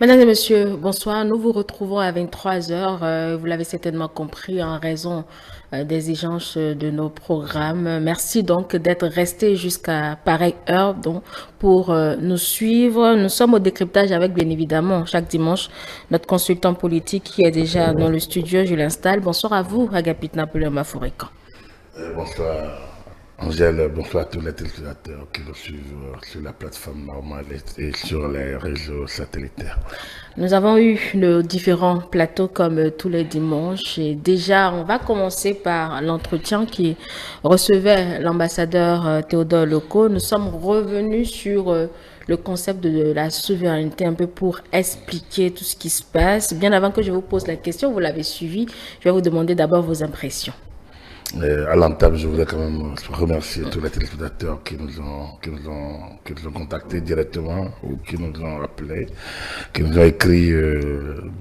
Mesdames et messieurs, bonsoir. Nous vous retrouvons à 23 heures. Vous l'avez certainement compris en raison des échanges de nos programmes. Merci donc d'être restés jusqu'à pareille heure donc, pour nous suivre. Nous sommes au décryptage avec bien évidemment chaque dimanche notre consultant politique qui est déjà dans le studio. Je l'installe. Bonsoir à vous, Agapit Napoléon Mafourican. Bonsoir Angèle, bonsoir à tous les téléspectateurs qui nous suivent sur la plateforme normale et sur les réseaux satellitaires. Nous avons eu nos différents plateaux comme tous les dimanches et déjà on va commencer par l'entretien qui recevait l'ambassadeur Théodore Loco. Nous sommes revenus sur le concept de la souveraineté un peu pour expliquer tout ce qui se passe. Bien avant que je vous pose la question, vous l'avez suivi, je vais vous demander d'abord vos impressions. À l'entame, je voudrais quand même remercier tous les téléspectateurs qui nous ont contactés directement ou qui nous ont appelés, qui nous ont écrit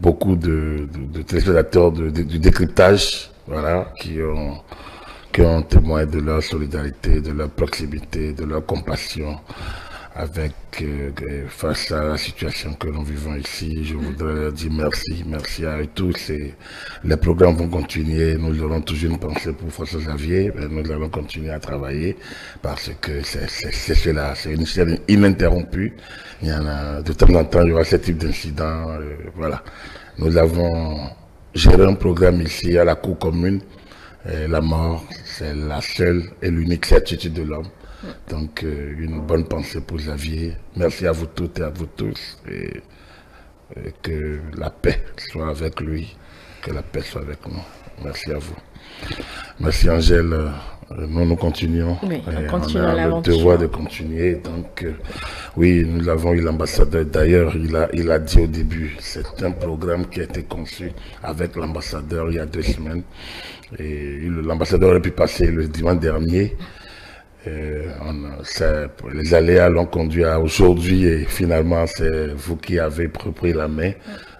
beaucoup de téléspectateurs du décryptage, voilà, qui ont témoigné de leur solidarité, de leur proximité, de leur compassion face à la situation que nous vivons ici. Je voudrais leur dire merci à eux tous. Et les programmes vont continuer. Nous aurons toujours une pensée pour François Xavier. Nous allons continuer à travailler parce que c'est cela, c'est une chaîne ininterrompue. Il y en a de temps en temps, il y aura ce type d'incident. Voilà. Nous avons géré un programme ici à la Cour commune. La mort, c'est la seule et l'unique certitude de l'homme. Donc, une bonne pensée pour Xavier. Merci à vous toutes et à vous tous. Et que la paix soit avec lui. Que la paix soit avec nous. Merci à vous. Merci Angèle. Nous continuons. Oui, on on continue a le l'aventure. devoir de continuer. Donc, oui, nous avons eu l'ambassadeur. D'ailleurs, il a dit au début, c'est un programme qui a été conçu avec l'ambassadeur il y a 2 semaines. Et l'ambassadeur aurait pu passer le dimanche dernier. Les aléas l'ont conduit à aujourd'hui et finalement c'est vous qui avez repris la main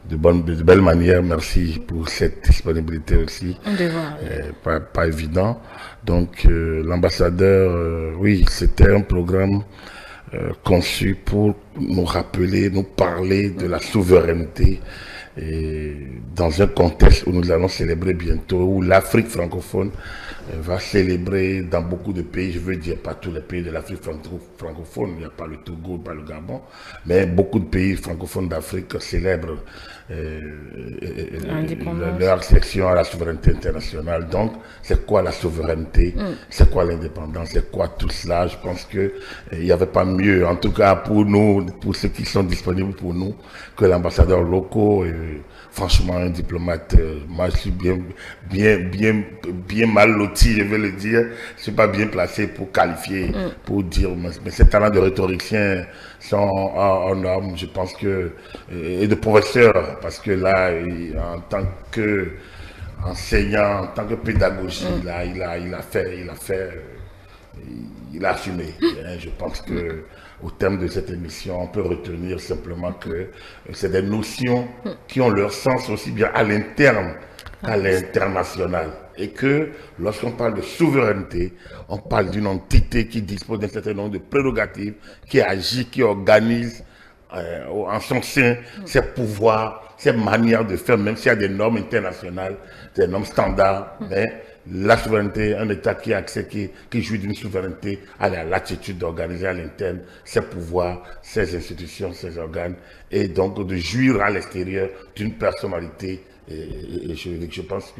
de belle manière. Merci pour cette disponibilité aussi. Un devoir. Pas évident. Donc l'ambassadeur, oui, c'était un programme conçu pour nous rappeler, nous parler de la souveraineté. Et dans un contexte où nous allons célébrer bientôt, où l'Afrique francophone va célébrer dans beaucoup de pays, je veux dire pas tous les pays de l'Afrique francophone, il n'y a pas le Togo, pas le Gabon, mais beaucoup de pays francophones d'Afrique célèbrent leur accession à la souveraineté internationale. Donc, c'est quoi la souveraineté? C'est quoi l'indépendance? C'est quoi tout cela? Je pense que il n'y avait pas mieux, en tout cas pour nous, pour ceux qui sont disponibles pour nous, que l'ambassadeur local. Franchement, un diplomate, moi je suis bien mal loti, je vais le dire. Je ne suis pas bien placé pour qualifier, pour dire, mais ces talents de rhétoricien sont en norme, je pense que, et de professeur, parce que là, en tant que enseignant, en tant que pédagogie, là, il a assumé. Je pense que au terme de cette émission, on peut retenir simplement que c'est des notions qui ont leur sens aussi bien à l'interne qu'à l'international. Et que lorsqu'on parle de souveraineté, on parle d'une entité qui dispose d'un certain nombre de prérogatives, qui agit, qui organise en son sein ses pouvoirs, ses manières de faire, même s'il y a des normes internationales, des normes standards, mais la souveraineté, un État qui a accès, qui jouit d'une souveraineté, a la latitude d'organiser à l'interne ses pouvoirs, ses institutions, ses organes, et donc de jouir à l'extérieur d'une personnalité. Et je pense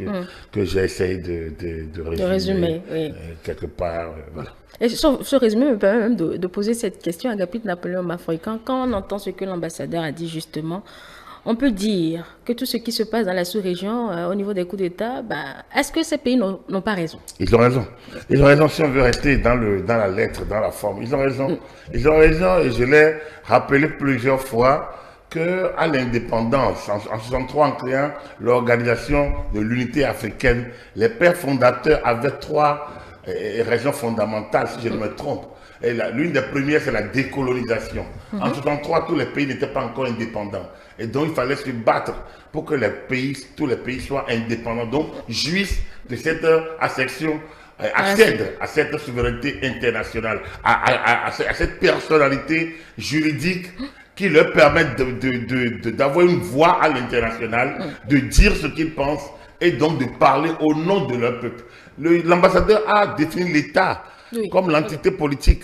que j'ai essayé de résumer Oui. quelque part. Voilà. Et ce résumé me permet même de poser cette question à Agapit Napoléon Mafourican. Quand on entend ce que l'ambassadeur a dit justement, on peut dire que tout ce qui se passe dans la sous-région au niveau des coups d'État, est-ce que ces pays n'ont pas raison? Ils ont raison. Ils ont raison si on veut rester dans la lettre, dans la forme. Ils ont raison. Ils ont raison et je l'ai rappelé plusieurs fois qu'à l'indépendance, en 63, en créant l'Organisation de l'Unité africaine, les pères fondateurs avaient 3 raisons fondamentales, si je ne me trompe. L'une des premières, c'est la décolonisation. En 63, tous les pays n'étaient pas encore indépendants. Et donc, il fallait se battre pour que tous les pays soient indépendants. Donc, jouissent de cette accession, accèdent à cette souveraineté internationale, à cette personnalité juridique qui leur permettent d'avoir une voix à l'international, de dire ce qu'ils pensent et donc de parler au nom de leur peuple. L'ambassadeur a défini l'État comme l'entité politique.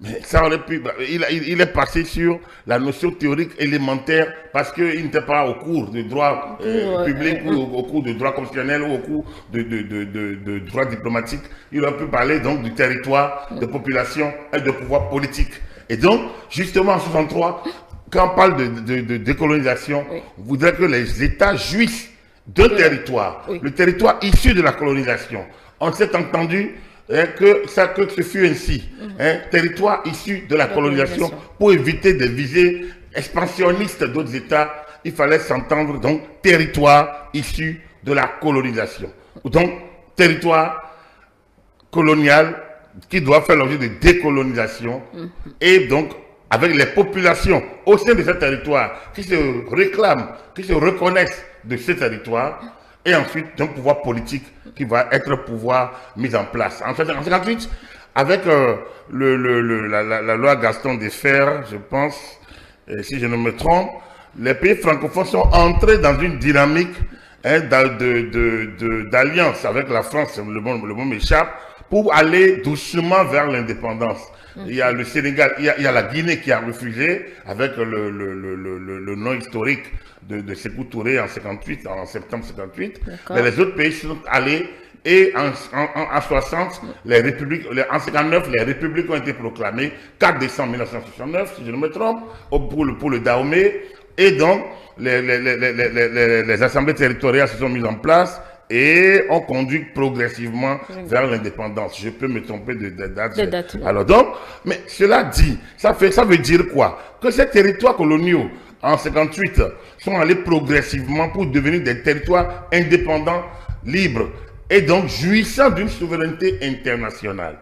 Mais ça aurait pu. Il est passé sur la notion théorique élémentaire parce qu'il n'était pas au cours de droit public ou au cours de droit constitutionnel ou au cours de droit diplomatique. Il aurait pu parler donc du territoire, de population et de pouvoir politique. Et donc, justement en 63, quand on parle de décolonisation, on voudrait que les États jouissent d'un territoire, le territoire issu de la colonisation. On s'est entendu que ce fut ainsi, territoire issu de la colonisation, pour éviter des visées expansionnistes d'autres États, il fallait s'entendre donc territoire issu de la colonisation. Donc, territoire colonial qui doit faire l'objet de décolonisation et donc avec les populations au sein de ce territoire qui se réclament, qui se reconnaissent de ce territoire, et ensuite d'un pouvoir politique qui va être pouvoir mis en place. En 1958, avec la loi Gaston Defferre, je pense, si je ne me trompe, les pays francophones sont entrés dans une dynamique d'alliance avec la France, le mot m'échappe, pour aller doucement vers l'indépendance. Il y a le Sénégal, il y a la Guinée qui a refusé avec le nom historique de Sékou Touré en 58, en septembre 58. Mais les autres pays sont allés et en 60, en 59, les républiques ont été proclamées, 4 décembre 1969, si je ne me trompe, pour le Dahomey. Et donc, les assemblées territoriales se sont mises en place et on conduit progressivement vers l'indépendance. Je peux me tromper de date. Alors donc, mais cela dit, ça veut dire quoi? Que ces territoires coloniaux, en 58, sont allés progressivement pour devenir des territoires indépendants, libres, et donc jouissant d'une souveraineté internationale.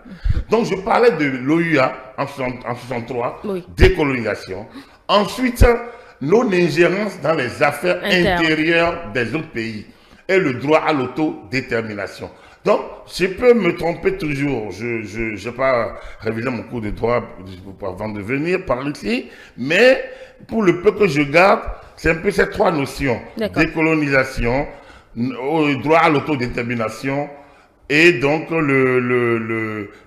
Donc je parlais de l'OUA en 63, décolonisation. Ensuite, non-ingérence dans les affaires intérieures des autres pays et le droit à l'autodétermination. Donc, je peux me tromper toujours. Je n'ai pas révisé mon cours de droit avant de venir par ici, mais pour le peu que je garde, c'est un peu ces trois notions. Décolonisation, droit à l'autodétermination, et donc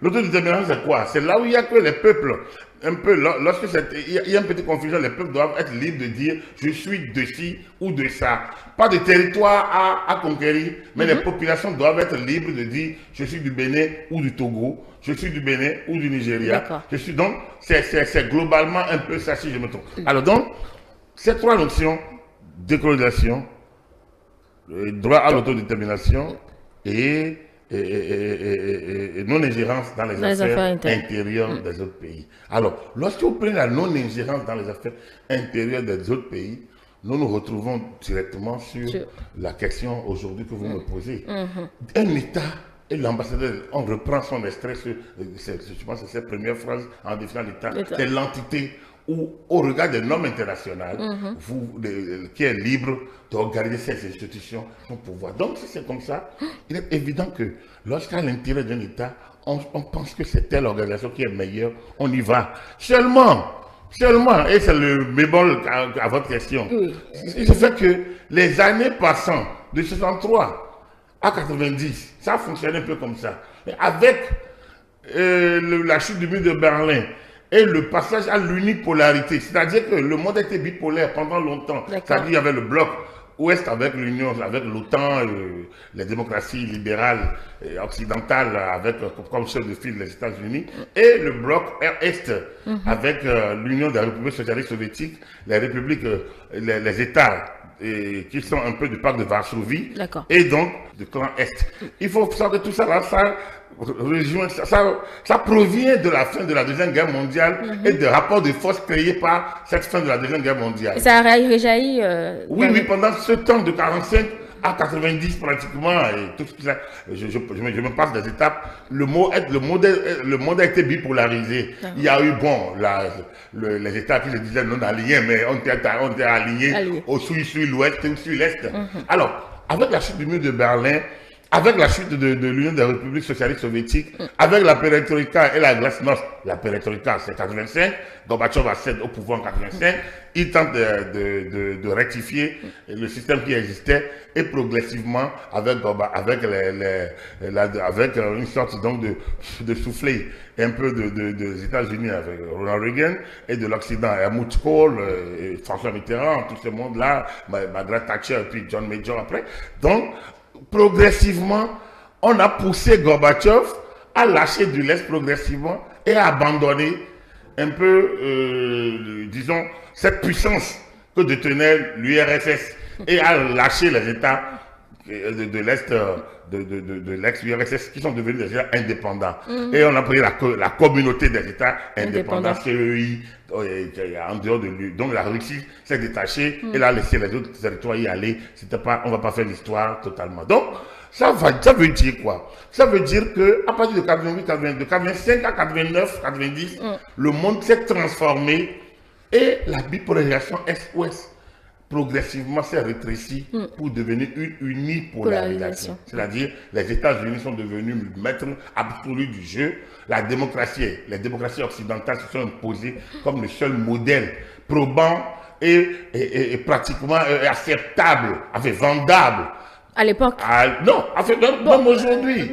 l'autodétermination, c'est quoi? C'est là où il n'y a que les peuples. Un peu, lorsque il y a une petite confusion, les peuples doivent être libres de dire je suis de ci ou de ça. Pas de territoire à conquérir, mais les populations doivent être libres de dire je suis du Bénin ou du Togo, je suis du Bénin ou du Nigeria. Je suis donc, c'est globalement un peu ça si je me trompe. Alors donc, ces trois notions, décolonisation, droit à l'autodétermination et non-ingérence dans les affaires intérieures des autres pays. Alors, lorsque vous prenez la non-ingérence dans les affaires intérieures des autres pays, nous nous retrouvons directement sur la question aujourd'hui que vous me posez. Un État, et l'ambassadeur, on reprend son extrait, je pense que c'est cette première phrase en définissant l'État, c'est l'entité où, au regard des normes internationales, qui est libre d'organiser ses institutions, son pouvoir. Donc, si c'est comme ça, il est évident que lorsqu'à l'intérieur d'un État, on pense que c'est telle organisation qui est meilleure, on y va. Seulement, et c'est le bémol à votre question, il se fait que les années passant de 63 à 90, ça fonctionnait un peu comme ça. Et avec la chute du mur de Berlin, et le passage à l'unipolarité, c'est-à-dire que le monde était bipolaire pendant longtemps. C'est-à-dire qu'il y avait le bloc ouest avec l'Union, avec l'OTAN, les démocraties libérales occidentales avec comme chef de file les États-Unis, et le bloc est avec l'Union des républiques socialistes soviétiques, les républiques, les États qui sont un peu du pacte de Varsovie, et donc du clan Est. Il faut savoir que tout ça, là, ça provient de la fin de la Deuxième Guerre mondiale et des rapports de force créés par cette fin de la Deuxième Guerre mondiale. Et ça a réjailli oui, pendant ce temps de 45 à 90 pratiquement, et tout ça, je me passe des étapes. Le monde a été bipolarisé. Il y a eu, les États qui se disaient non alignés, mais on était alignés au sud, l'ouest ou sud, l'est. Alors, avec la chute du mur de Berlin, avec la chute de l'Union des républiques socialistes soviétiques, avec la perestroïka et la glasnost, la perestroïka c'est 85, Gorbatchev accède au pouvoir en 85, il tente de rectifier le système qui existait et progressivement, avec une sorte donc de souffler un peu des États-Unis avec Ronald Reagan et de l'Occident, Helmut Kohl, François Mitterrand, tout ce monde-là, Margaret Thatcher et puis John Major après. Donc, progressivement, on a poussé Gorbatchev à lâcher du lest progressivement et à abandonner un peu, disons, cette puissance que détenait l'URSS et à lâcher les États de l'Est, de l'ex-URSS qui sont devenus des États indépendants. Et on a pris la communauté des États indépendants, CEI, en dehors de lui. Donc la Russie s'est détachée et a laissé les autres territoires y aller. On ne va pas faire l'histoire totalement. Donc, ça veut dire quoi? Ça veut dire qu'à partir de 88, 82, 85 à 89, 90, le monde s'est transformé et la bipolarisation Est-Ouest progressivement s'est rétrécie pour devenir une unipolarisation. C'est-à-dire, les États-Unis sont devenus maîtres absolus du jeu. Les démocraties occidentales se sont imposées comme le seul modèle probant et pratiquement acceptable, vendable. À l'époque? Non, même aujourd'hui.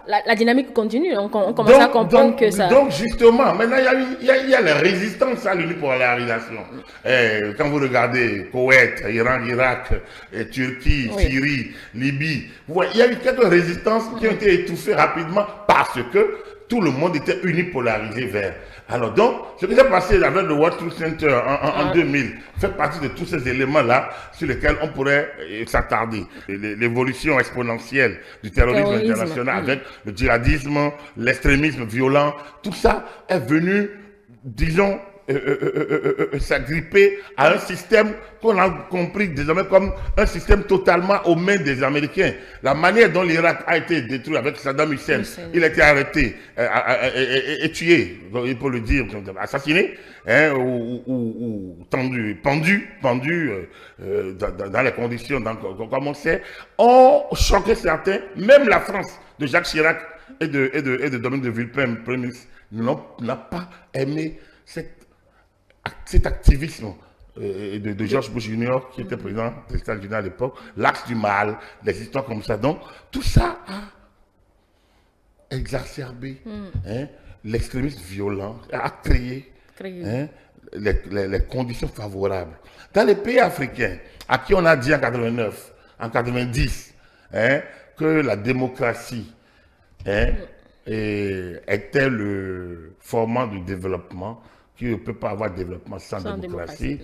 La dynamique continue, on commence à comprendre que ça... Donc justement, maintenant il y a la résistance à l'unipolarisation. Quand vous regardez Koweït, Iran, Irak, Turquie, Syrie, Libye, vous voyez, il y a eu quelques résistances qui ont été étouffées rapidement parce que tout le monde était unipolarisé vers. Alors donc, ce qui s'est passé avec le World Trade Center en 2000 fait partie de tous ces éléments-là sur lesquels on pourrait s'attarder. L'évolution exponentielle du terrorisme international avec le djihadisme, l'extrémisme violent, tout ça est venu, disons, s'agripper à un système qu'on a compris désormais comme un système totalement aux mains des Américains. La manière dont l'Irak a été détruit avec Saddam Hussein, il a été arrêté et tué, il faut le dire, assassiné, ou pendu dans les conditions comme on sait, ont choqué certains, même la France de Jacques Chirac et de Dominique de Villepin, Premier ministre, n'a pas aimé cet activisme de George Bush Jr., qui était président des États-Unis à l'époque, l'axe du mal, des histoires comme ça. Donc, tout ça a exacerbé l'extrémisme violent, a créé les conditions favorables. Dans les pays africains, à qui on a dit en 89, en 90, que la démocratie était le formant du développement, qu'il ne peut pas avoir de développement sans démocratie,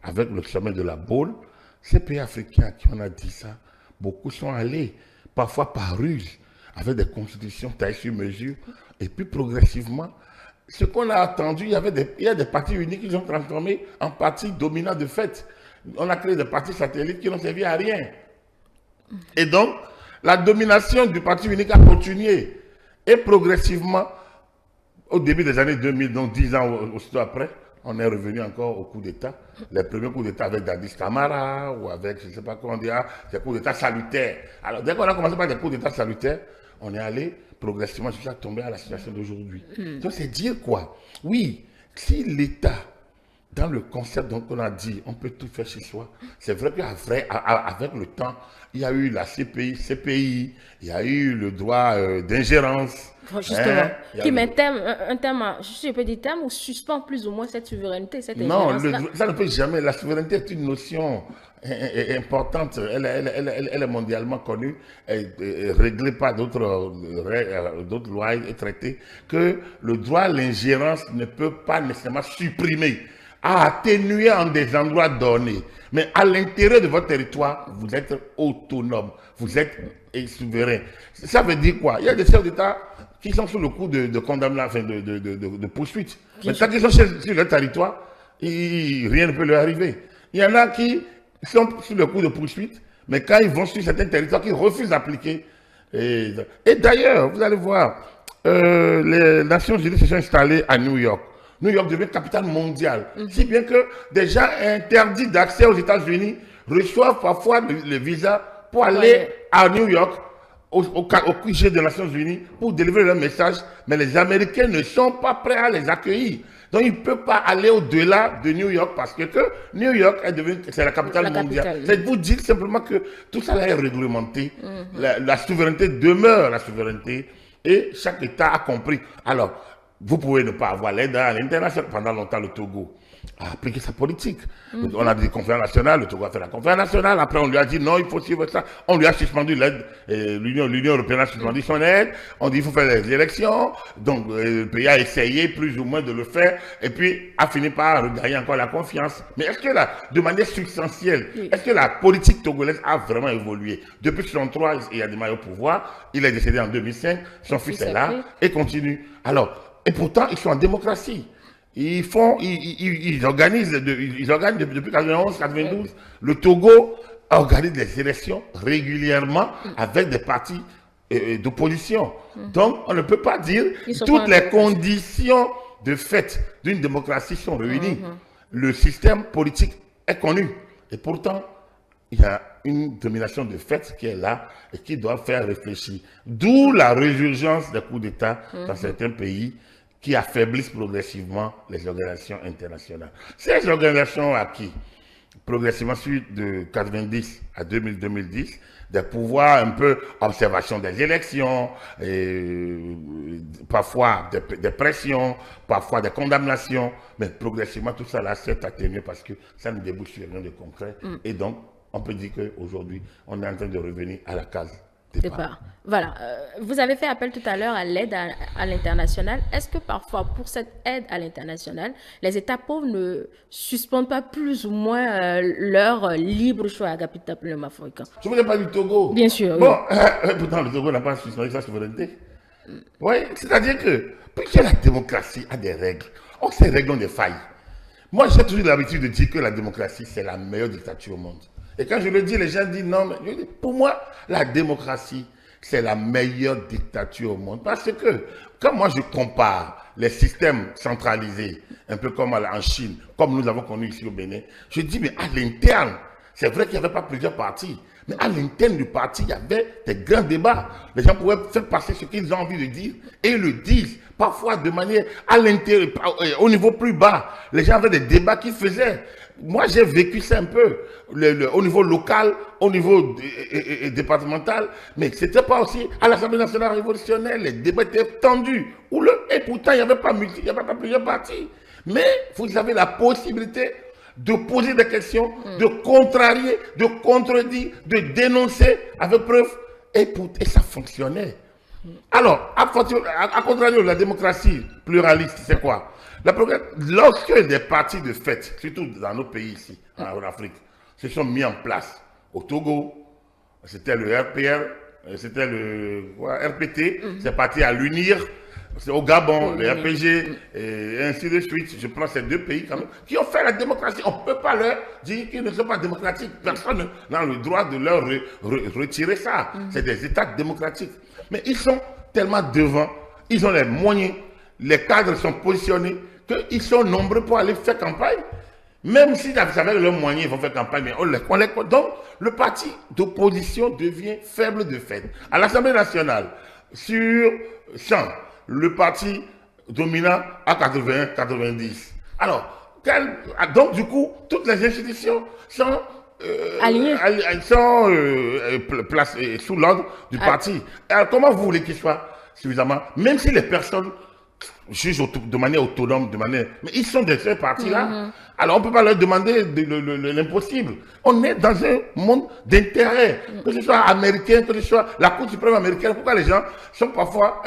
avec le sommet de la Baule, ces pays africains à qui on a dit ça, beaucoup sont allés, parfois par ruse, avec des constitutions taillées sur mesure, et puis progressivement, ce qu'on a attendu, il y a des partis uniques qui sont transformés en partis dominants de fait. On a créé des partis satellites qui n'ont servi à rien. Et donc, la domination du parti unique a continué. Et progressivement, au début des années 2000, donc 10 ans aussitôt après, on est revenu encore au coup d'État. Les premiers coups d'État avec Dadis Camara ou avec, je ne sais pas comment dire, des coups d'État salutaires. Alors, dès qu'on a commencé par des coups d'État salutaires, on est allé progressivement jusqu'à tomber à la situation d'aujourd'hui. Donc, c'est dire quoi? Oui, si l'État, dans le concept dont on a dit, on peut tout faire chez soi, c'est vrai qu'avec le temps, il y a eu la CPI, il y a eu le droit d'ingérence. Justement, qui met un thème, je peux dire thème, ou suspend plus ou moins cette souveraineté, cette ingérence. Non, ça ne peut jamais. La souveraineté est une notion importante. Elle est mondialement connue, réglée par d'autres lois et traités, que le droit à l'ingérence ne peut pas nécessairement supprimer, atténuer en des endroits donnés. Mais à l'intérieur de votre territoire, vous êtes autonome, vous êtes souverain. Ça veut dire quoi? Il y a des chefs d'État qui sont sous le coup de condamnation, de poursuite. Mais quand ils sont sur leur territoire, rien ne peut leur arriver. Il y en a qui sont sous le coup de poursuite, mais quand ils vont sur certains territoires, ils refusent d'appliquer. Et d'ailleurs, vous allez voir, les Nations Unies se sont installées à New York. New York devient capitale mondiale. Si bien que des gens interdits d'accès aux États-Unis reçoivent parfois le visa pour aller à New York au QG des Nations Unies pour délivrer leur message, mais les Américains ne sont pas prêts à les accueillir. Donc, ils ne peuvent pas aller au-delà de New York parce que New York est devenue, c'est la capitale mondiale. C'est vous dire simplement que tout ça là est réglementé. La souveraineté demeure la souveraineté et chaque État a compris. Alors, vous pouvez ne pas avoir l'aide à l'international. Pendant longtemps, le Togo a appliqué sa politique. On a dit conférence nationale, le Togo a fait la conférence nationale. Après, on lui a dit non, il faut suivre ça. On lui a suspendu l'aide. L'Union européenne a suspendu son aide. On dit il faut faire les élections. Donc, le pays a essayé plus ou moins de le faire. Et puis, a fini par regagner encore la confiance. Mais est-ce que de manière substantielle, est-ce que la politique togolaise a vraiment évolué? Depuis 1963, il y a des mailles au pouvoir. Il est décédé en 2005. Son fils est là et continue. Alors, et pourtant, ils sont en démocratie. Ils organisent depuis 91, 92. Le Togo organise des élections régulièrement avec des partis d'opposition. Donc, on ne peut pas dire toutes les conditions de fait d'une démocratie sont réunies. Le système politique est connu. Et pourtant, il y a une domination de fait qui est là et qui doit faire réfléchir. D'où la résurgence des coups d'État dans certains pays qui affaiblissent progressivement les organisations internationales. Ces organisations ont acquis progressivement suite de 90 à 2010 des pouvoirs un peu observation des élections, parfois des pressions, parfois des condamnations, mais progressivement tout ça là s'est atténué parce que ça ne débouche sur rien de concret. Et donc, on peut dire qu'aujourd'hui, on est en train de revenir à la case départ. Voilà. Vous avez fait appel tout à l'heure à l'aide à l'international. Est-ce que parfois, pour cette aide à l'international, les États pauvres ne suspendent pas plus ou moins leur libre choix à capital africain? Je ne voulais pas du Togo. Bien sûr. Bon, pourtant, le Togo n'a pas suspendu sa souveraineté. Oui, c'est-à-dire que, puisque la démocratie a des règles, ces règles ont des failles. Moi, j'ai toujours l'habitude de dire que la démocratie, c'est la meilleure dictature au monde. Et quand je le dis, les gens disent non, mais pour moi, la démocratie, c'est la meilleure dictature au monde. Parce que, quand moi je compare les systèmes centralisés, un peu comme en Chine, comme nous avons connu ici au Bénin, je dis, mais à l'interne, c'est vrai qu'il n'y avait pas plusieurs partis, mais à l'interne du parti, il y avait des grands débats. Les gens pouvaient faire passer ce qu'ils ont envie de dire et ils le disent, parfois de manière à l'intérieur, au niveau plus bas. Les gens avaient des débats qu'ils faisaient. Moi, j'ai vécu ça un peu au niveau local, au niveau départemental, mais ce n'était pas aussi à l'Assemblée nationale révolutionnaire. Les débats étaient tendus. Et pourtant, il n'y avait pas plusieurs partis. Mais vous avez la possibilité de poser des questions, de contrarier, de contredire, de dénoncer avec preuve. Et ça fonctionnait. Alors, à contrario, la démocratie pluraliste, c'est quoi? Lorsque des partis de fait, surtout dans nos pays ici, en Afrique, se sont mis en place, au Togo, c'était le RPR, c'était le RPT, c'est parti à l'UNIR, c'est au Gabon, le RPG, et ainsi de suite. Je prends ces deux pays quand même, qui ont fait la démocratie. On ne peut pas leur dire qu'ils ne sont pas démocratiques. Personne n'a le droit de leur retirer ça. C'est des États démocratiques. Mais ils sont tellement devant, ils ont les moyens, les cadres sont positionnés, qu'ils sont nombreux pour aller faire campagne. Même si avec leurs moyens, ils vont faire campagne, mais on les connaît. Donc, le parti d'opposition devient faible de fait. À l'Assemblée nationale, sur 100, le parti dominant à 80-90. Alors, donc du coup, toutes les institutions sont placées sous l'ordre du parti. Alors, comment vous voulez qu'ils soient suffisamment, même si les personnes jugent de manière autonome, mais ils sont de ces partis-là. Alors, on ne peut pas leur demander l'impossible. On est dans un monde d'intérêt, que ce soit américain, que ce soit la Cour suprême américaine. Pourquoi les gens sont parfois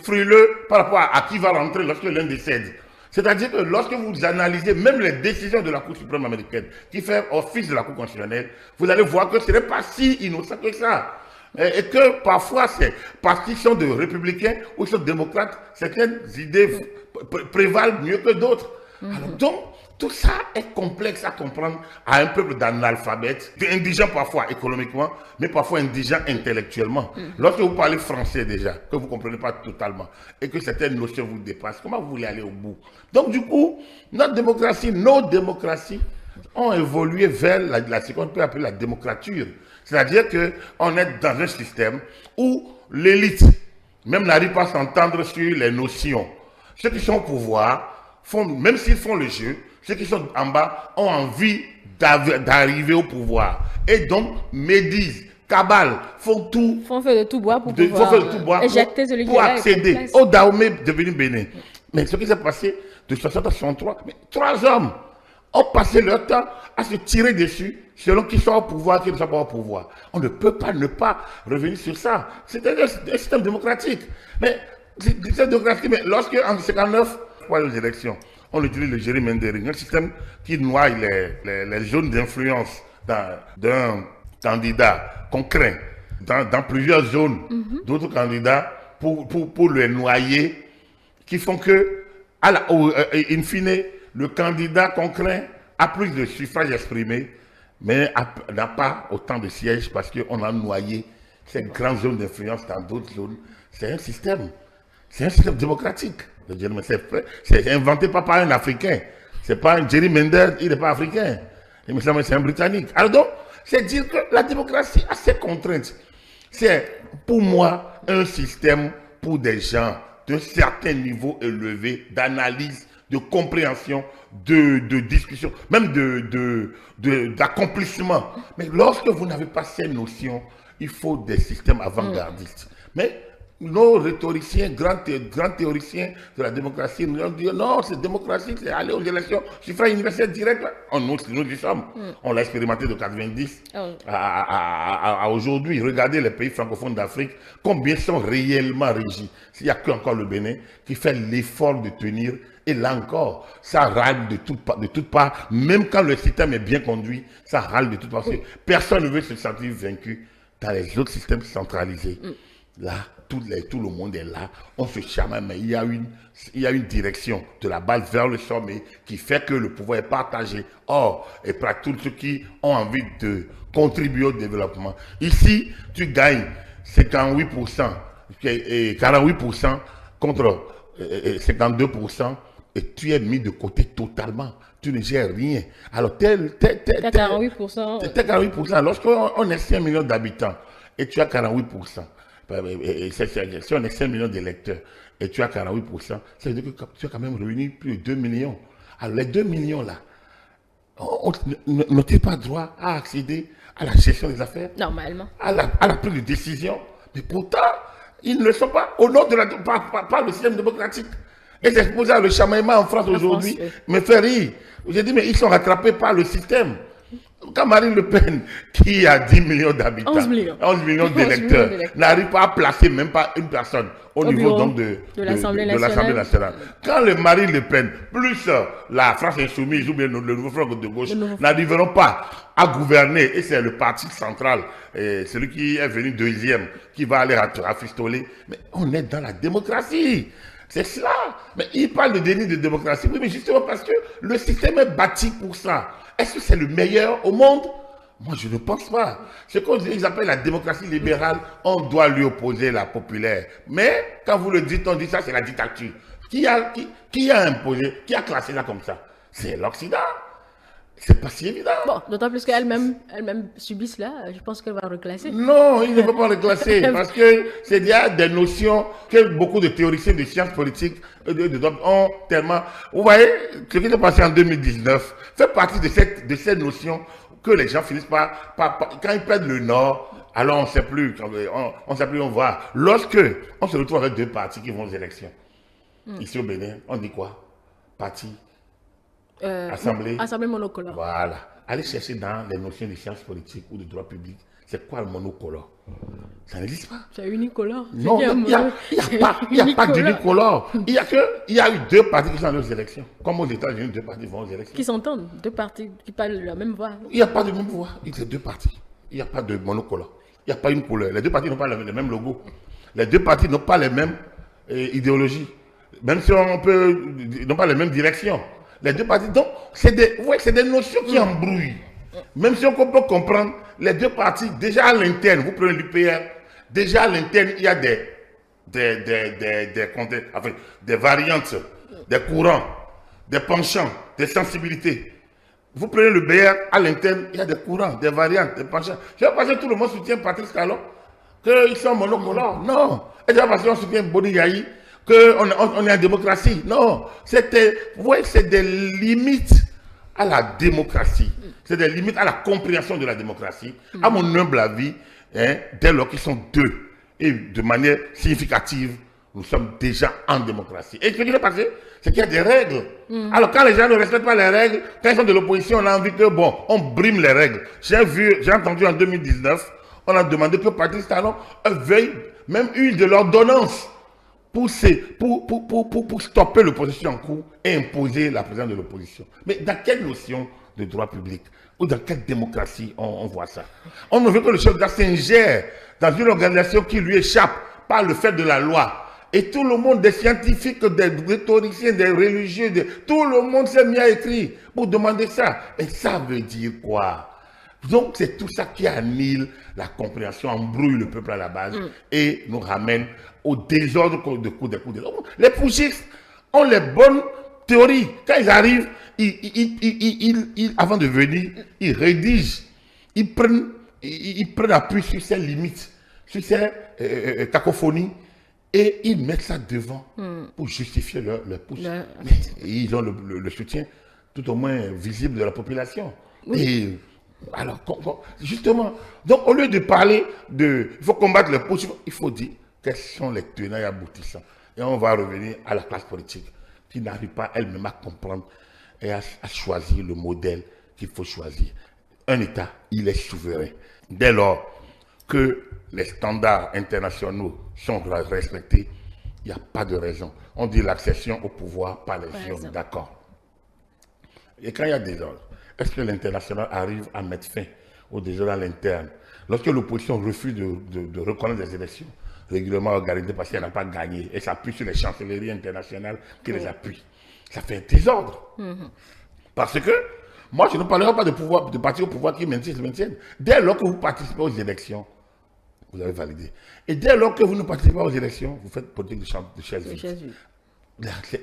frileux par rapport à qui va rentrer lorsque l'un décède? C'est-à-dire que lorsque vous analysez même les décisions de la Cour suprême américaine, qui fait office de la Cour constitutionnelle, vous allez voir que ce n'est pas si innocent que ça. Et que parfois, c'est parce qu'ils sont de républicains ou ils sont démocrates, certaines idées prévalent mieux que d'autres. Alors donc, tout ça est complexe à comprendre à un peuple d'analphabètes, indigents parfois économiquement, mais parfois indigents intellectuellement. Lorsque vous parlez français déjà, que vous ne comprenez pas totalement, et que certaines notions vous dépassent, comment vous voulez aller au bout? Donc du coup, nos démocraties ont évolué vers ce qu'on peut appeler la démocrature. C'est-à-dire qu'on est dans un système où l'élite même n'arrive pas à s'entendre sur les notions. Ceux qui sont au pouvoir, même s'ils font le jeu, ceux qui sont en bas ont envie d'arriver au pouvoir. Et donc, médisent, cabalent, font tout. Font faire de tout bois pour pouvoir éjecter celui pour accéder au Dahomey devenu Bénin. Mais ce qui s'est passé de 60 à 63, mais 3 hommes ont passé leur temps à se tirer dessus selon qui sont au pouvoir, qui ne sont pas au pouvoir. On ne peut pas ne pas revenir sur ça. C'est un système démocratique. Mais c'est démocratique. Mais lorsque, en 59, pour les élections, on utilise le gerrymandering, un système qui noie les zones d'influence d'un candidat qu'on craint dans plusieurs zones d'autres candidats pour les noyer, qui font que, in fine, le candidat qu'on craint a plus de suffrages exprimés, mais n'a pas autant de sièges parce qu'on a noyé ces grandes zones d'influence dans d'autres zones. C'est un système démocratique. C'est inventé pas par un Africain. C'est pas un Jerry Mendel, il n'est pas africain. C'est un Britannique. Alors donc, c'est dire que la démocratie a ses contraintes. C'est pour moi un système pour des gens d'un certain niveau élevé d'analyse, de compréhension, de discussion, même d'accomplissement. Mais lorsque vous n'avez pas ces notions, il faut des systèmes avant-gardistes. Mais nos rhétoriciens, grands théoriciens de la démocratie nous ont dit non, cette démocratie, c'est aller aux élections, suffrage universel direct. Nous y sommes. On l'a expérimenté de 90 à aujourd'hui. Regardez les pays francophones d'Afrique, combien sont réellement régis. Il n'y a que encore le Bénin qui fait l'effort de tenir. Et là encore, ça râle de toutes parts. Même quand le système est bien conduit, ça râle de toutes parts. Personne ne veut se sentir vaincu dans les autres systèmes centralisés. Là, tout le monde est là, on se chamaille, mais il y a une direction de la base vers le sommet qui fait que le pouvoir est partagé. Or, et par tous ceux qui ont envie de contribuer au développement. Ici, tu gagnes 58% et 48% contre 52%. Et tu es mis de côté totalement. Tu ne gères rien. Alors, tel 48%. 48%. Lorsqu'on est 5 millions d'habitants et tu as 48%, si on est 5 millions d'électeurs et tu as 48%, ça veut dire que tu as quand même réuni plus de 2 millions. Alors, les 2 millions là, n'ont-ils pas droit à accéder à la gestion des affaires? Normalement. À la prise de décision. Mais pourtant, ils ne le sont pas au nom de par le système démocratique. Et c'est pour ça que le chamaillement en France aujourd'hui me fait rire. J'ai dit, mais ils sont rattrapés par le système. Quand Marine Le Pen, qui a 10 millions d'habitants, 11 millions d'électeurs, n'arrive pas à placer même pas une personne au niveau donc de l'Assemblée nationale. Quand le Marine Le Pen, plus la France Insoumise ou bien le nouveau Front de gauche, n'arriveront pas à gouverner, et c'est le parti central, celui qui est venu deuxième, qui va aller rafistoler, mais on est dans la démocratie. C'est cela. Mais il parle de déni de démocratie. Oui, mais justement parce que le système est bâti pour ça. Est-ce que c'est le meilleur au monde? Moi, je ne pense pas. Ce qu'ils appellent la démocratie libérale, on doit lui opposer la populaire. Mais quand vous le dites, on dit ça, c'est la dictature. Qui a imposé, qui a classé ça comme ça? C'est l'Occident. C'est pas si évident. Bon, d'autant plus qu'elle-même subit cela, je pense qu'elle va reclasser. Non, il ne peut pas reclasser parce que il y a des notions que beaucoup de théoriciens de sciences politiques ont tellement. Vous voyez, ce qui s'est passé en 2019 fait partie de ces notions que les gens finissent par quand ils perdent le Nord, alors on ne sait plus, on sait plus où on va. Lorsque on se retrouve avec deux partis qui vont aux élections, ici au Bénin, on dit quoi? Parti. Assemblée monocolore. Voilà. Allez chercher dans les notions de sciences politiques ou de droit public. C'est quoi le monocolore? Ça n'existe pas. C'est unicolore. Non, il n'y a pas d'unicolore. Il y a eu deux partis qui sont allés aux élections. Comme aux États-Unis, deux partis vont aux élections. Qui s'entendent, deux partis qui parlent la même voix. Il n'y a pas de même voix. Il y a deux partis. Il n'y a pas de monocolore. Il n'y a pas une couleur. Les deux partis n'ont pas le même logo. Les deux partis n'ont pas les mêmes idéologies. Même si n'ont pas les mêmes directions. Les deux partis, donc, c'est des notions qui embrouillent. Même si on peut comprendre, les deux partis, déjà à l'interne, vous prenez l'UPR, déjà à l'interne, il y a des variantes, des courants, des penchants, des sensibilités. Vous prenez le BR, à l'interne, il y a des courants, des variantes, des penchants. Je vais passer tout le monde soutient Patrice Talon, qu'ils sont monocolores. Non. Et déjà parce qu'on soutient Boni Yahi, qu'on est en démocratie. Non. Vous voyez, c'est des limites à la démocratie. C'est des limites à la compréhension de la démocratie. À mon humble avis, hein, dès lors qu'ils sont deux, et de manière significative, nous sommes déjà en démocratie. Et ce qui est passé, c'est qu'il y a des règles. Alors quand les gens ne respectent pas les règles, quand ils sont de l'opposition, on a envie que, bon, on brime les règles. J'ai entendu en 2019, on a demandé que Patrice Talon veuille même une de l'ordonnance pour stopper l'opposition en cours et imposer la présence de l'opposition. Mais dans quelle notion de droit public ou dans quelle démocratie on voit ça? On ne veut que le chef d'État s'ingère dans une organisation qui lui échappe par le fait de la loi. Et tout le monde, des scientifiques, des rhétoriciens, des religieux, tout le monde s'est mis à écrire pour demander ça. Et ça veut dire quoi? Donc c'est tout ça qui annule la compréhension, embrouille le peuple à la base et nous ramène au désordre de coups. Les putschistes ont les bonnes théories. Quand ils arrivent, avant de venir, ils rédigent, ils prennent appui sur ces limites, sur ces cacophonies. Et ils mettent ça devant pour justifier leur push. Ils ont le soutien tout au moins visible de la population. Oui. Et alors, justement, donc au lieu de parler il faut combattre le push, il faut dire quels sont les tenants et aboutissants. Et on va revenir à la classe politique qui n'arrive pas elle-même à comprendre et à choisir le modèle qu'il faut choisir. Un État, il est souverain. Dès lors que les standards internationaux sont respectés, il n'y a pas de raison. On dit l'accession au pouvoir par les urnes, d'accord. Et quand il y a des ordres, est-ce que l'international arrive à mettre fin au désordre à l'interne? Lorsque l'opposition refuse de reconnaître les élections régulièrement organisées parce qu'elle n'a pas gagné et s'appuie sur les chancelleries internationales qui les appuient, ça fait un désordre. Parce que moi, je ne parlerai pas de partis au pouvoir qui maintiennent. Dès lors que vous participez aux élections, vous avez validé. Et dès lors que vous ne participez pas aux élections, vous faites politique de chaise vide.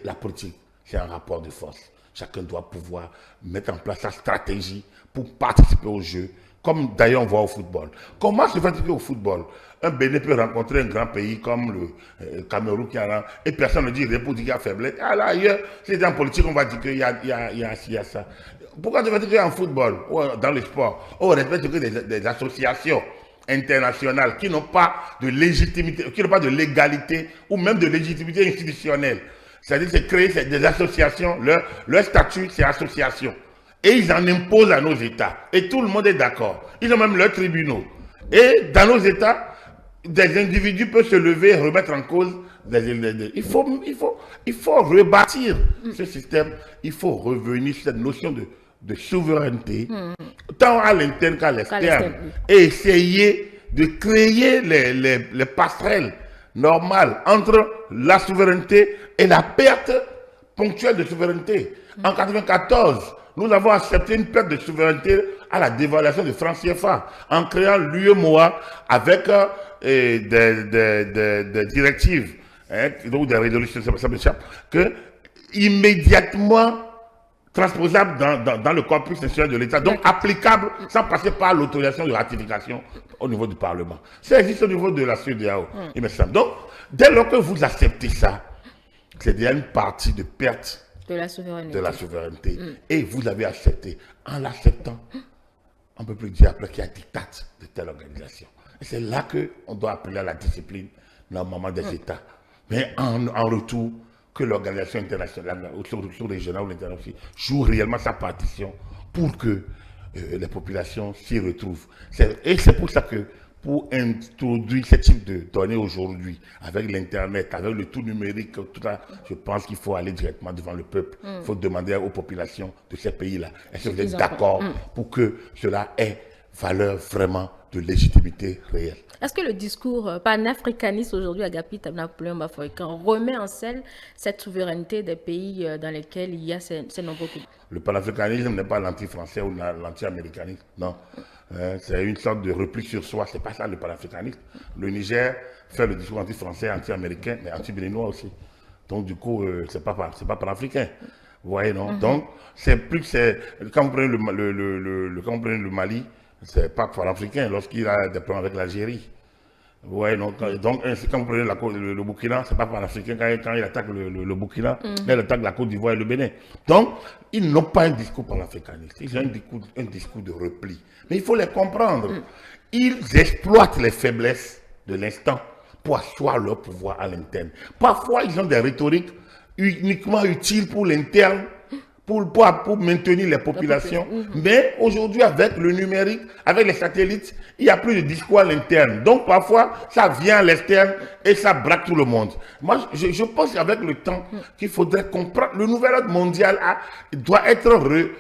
La politique, c'est un rapport de force. Chacun doit pouvoir mettre en place sa stratégie pour participer au jeu, comme d'ailleurs on voit au football. Comment se fait-il au football? Un Bénin peut rencontrer un grand pays comme le Cameroun qui a et personne ne dit République qui a faiblesse. Ah là, ailleurs, c'est en politique, on va dire qu'il y a ça. Pourquoi se fait-il qu'en football, ou dans le sport, on respecte que des associations internationales qui n'ont pas de légitimité, qui n'ont pas de légalité ou même de légitimité institutionnelle? C'est-à-dire c'est créer des associations, leur statut c'est association. Et ils en imposent à nos États. Et tout le monde est d'accord. Ils ont même leurs tribunaux. Et dans nos États, des individus peuvent se lever et remettre en cause il faut rebâtir ce système. Il faut revenir sur cette notion de souveraineté, tant à l'interne qu'à l'externe. Et essayer de créer les passerelles normales entre la souveraineté et la perte ponctuelle de souveraineté. En 1994, nous avons accepté une perte de souveraineté à la dévaluation de franc CFA en créant l'UEMOA avec des directives ou des résolutions, ça m'échappe, que immédiatement transposable dans le corpus national de l'État, donc applicable sans passer par l'autorisation de ratification au niveau du Parlement. Ça existe au niveau de la CEDEAO, il me semble. Donc, dès lors que vous acceptez ça, c'est déjà une partie de perte de la souveraineté. Et vous avez accepté. En l'acceptant, on ne peut plus dire après qu'il y a diktat de telle organisation. Et c'est là qu'on doit appeler à la discipline, normalement des États. Mais en retour, que l'organisation internationale, ou sous-régionale ou internationale, joue réellement sa partition pour que les populations s'y retrouvent. Et c'est pour ça que pour introduire ce type de données aujourd'hui, avec l'Internet, avec le tout numérique, tout ça, je pense qu'il faut aller directement devant le peuple. Il faut demander aux populations de ces pays-là. Est-ce que vous êtes d'accord pour que cela ait valeur vraiment de légitimité réelle? Est-ce que le discours panafricaniste aujourd'hui, Agapit Napoléon Bafouéka, remet en scène cette souveraineté des pays dans lesquels il y a ces nombreux pays? Le panafricanisme n'est pas l'anti-français ou l'anti-américanisme, non. C'est une sorte de repli sur soi, c'est pas ça le panafricanisme. Le Niger fait le discours anti-français, anti-américain, mais anti-béninois aussi. Donc du coup, c'est pas panafricain. Vous voyez, non? Donc, c'est plus que c'est. Quand vous prenez quand vous prenez le Mali, c'est pas panafricain lorsqu'il a des problèmes avec l'Algérie. Ouais, donc, c'est quand vous prenez le Burkina, c'est pas panafricain quand il attaque le Burkina, il attaque la Côte d'Ivoire et le Bénin. Donc, ils n'ont pas un discours panafricaniste, ils ont un discours de repli. Mais il faut les comprendre. Ils exploitent les faiblesses de l'instant pour asseoir leur pouvoir à l'interne. Parfois, ils ont des rhétoriques uniquement utiles pour l'interne, pour maintenir les populations. Mais aujourd'hui, avec le numérique, avec les satellites, il n'y a plus de discours à l'interne. Donc parfois, ça vient à l'externe et ça braque tout le monde. Moi, je pense qu'avec le temps, qu'il faudrait comprendre, le nouvel ordre mondial doit être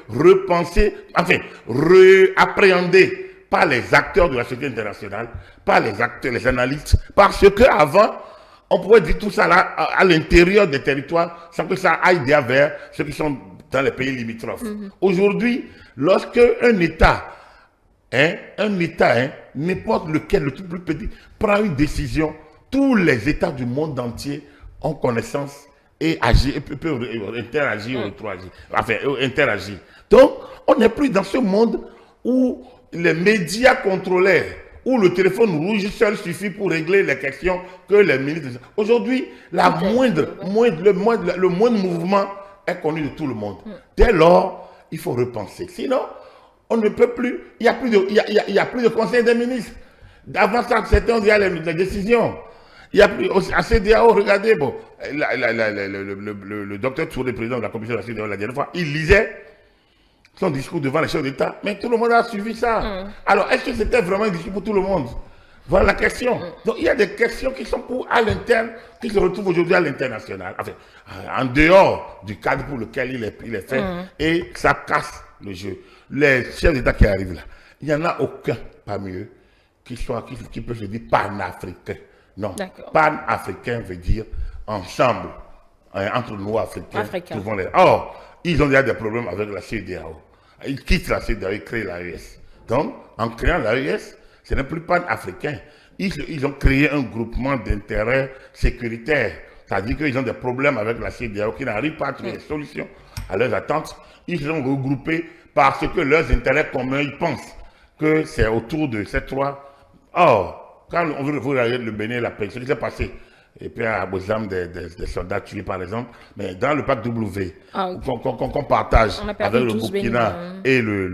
repensé, enfin, réappréhendé par les acteurs de la société internationale, par les acteurs, les analystes, parce qu'avant, on pouvait dire tout ça là, à l'intérieur des territoires, sans que ça aille vers ceux qui sont dans les pays limitrophes. Aujourd'hui, lorsque un État, n'importe lequel, le tout plus petit, prend une décision, tous les États du monde entier ont connaissance et agir, et peuvent interagir ou rétroagir. Enfin, interagir. Donc, on n'est plus dans ce monde où les médias contrôlaient, où le téléphone rouge seul suffit pour régler les questions que les ministres... Aujourd'hui, le moindre mouvement est connu de tout le monde. Dès lors, il faut repenser. Sinon, on ne peut plus... Il n'y a plus de conseil des ministres. Avant ça, certains disaient les décisions. Il y a plus... À CEDEAO, regardez, bon, le docteur Touré, président de la commission de la CEDEAO, la dernière fois, il lisait son discours devant les chefs d'État, mais tout le monde a suivi ça. Alors, est-ce que c'était vraiment un discours pour tout le monde? Voilà la question. Donc, il y a des questions qui sont pour à l'interne, qui se retrouvent aujourd'hui à l'international. Enfin, en dehors du cadre pour lequel il est fait, et ça casse le jeu. Les chefs d'État qui arrivent là, il n'y en a aucun parmi eux qui peut se dire panafricain. Non, pan-africain veut dire ensemble, entre nous Africains. Or, ils ont déjà des problèmes avec la CEDEAO. Ils quittent la CEDEAO, ils créent l'AES. Donc, en créant l'AES, ce n'est plus pan-africain. Ils ont créé un groupement d'intérêts sécuritaires. C'est-à-dire qu'ils ont des problèmes avec la CEDEAO qui n'arrivent pas à trouver des solutions à leurs attentes. Ils sont regroupés parce que leurs intérêts communs, ils pensent que c'est autour de ces trois. Or, quand on veut regarder le Bénin et la paix, ce qui s'est passé, et puis à Bozam des soldats tués par exemple, mais dans le pacte W, qu'on partage avec le Burkina et le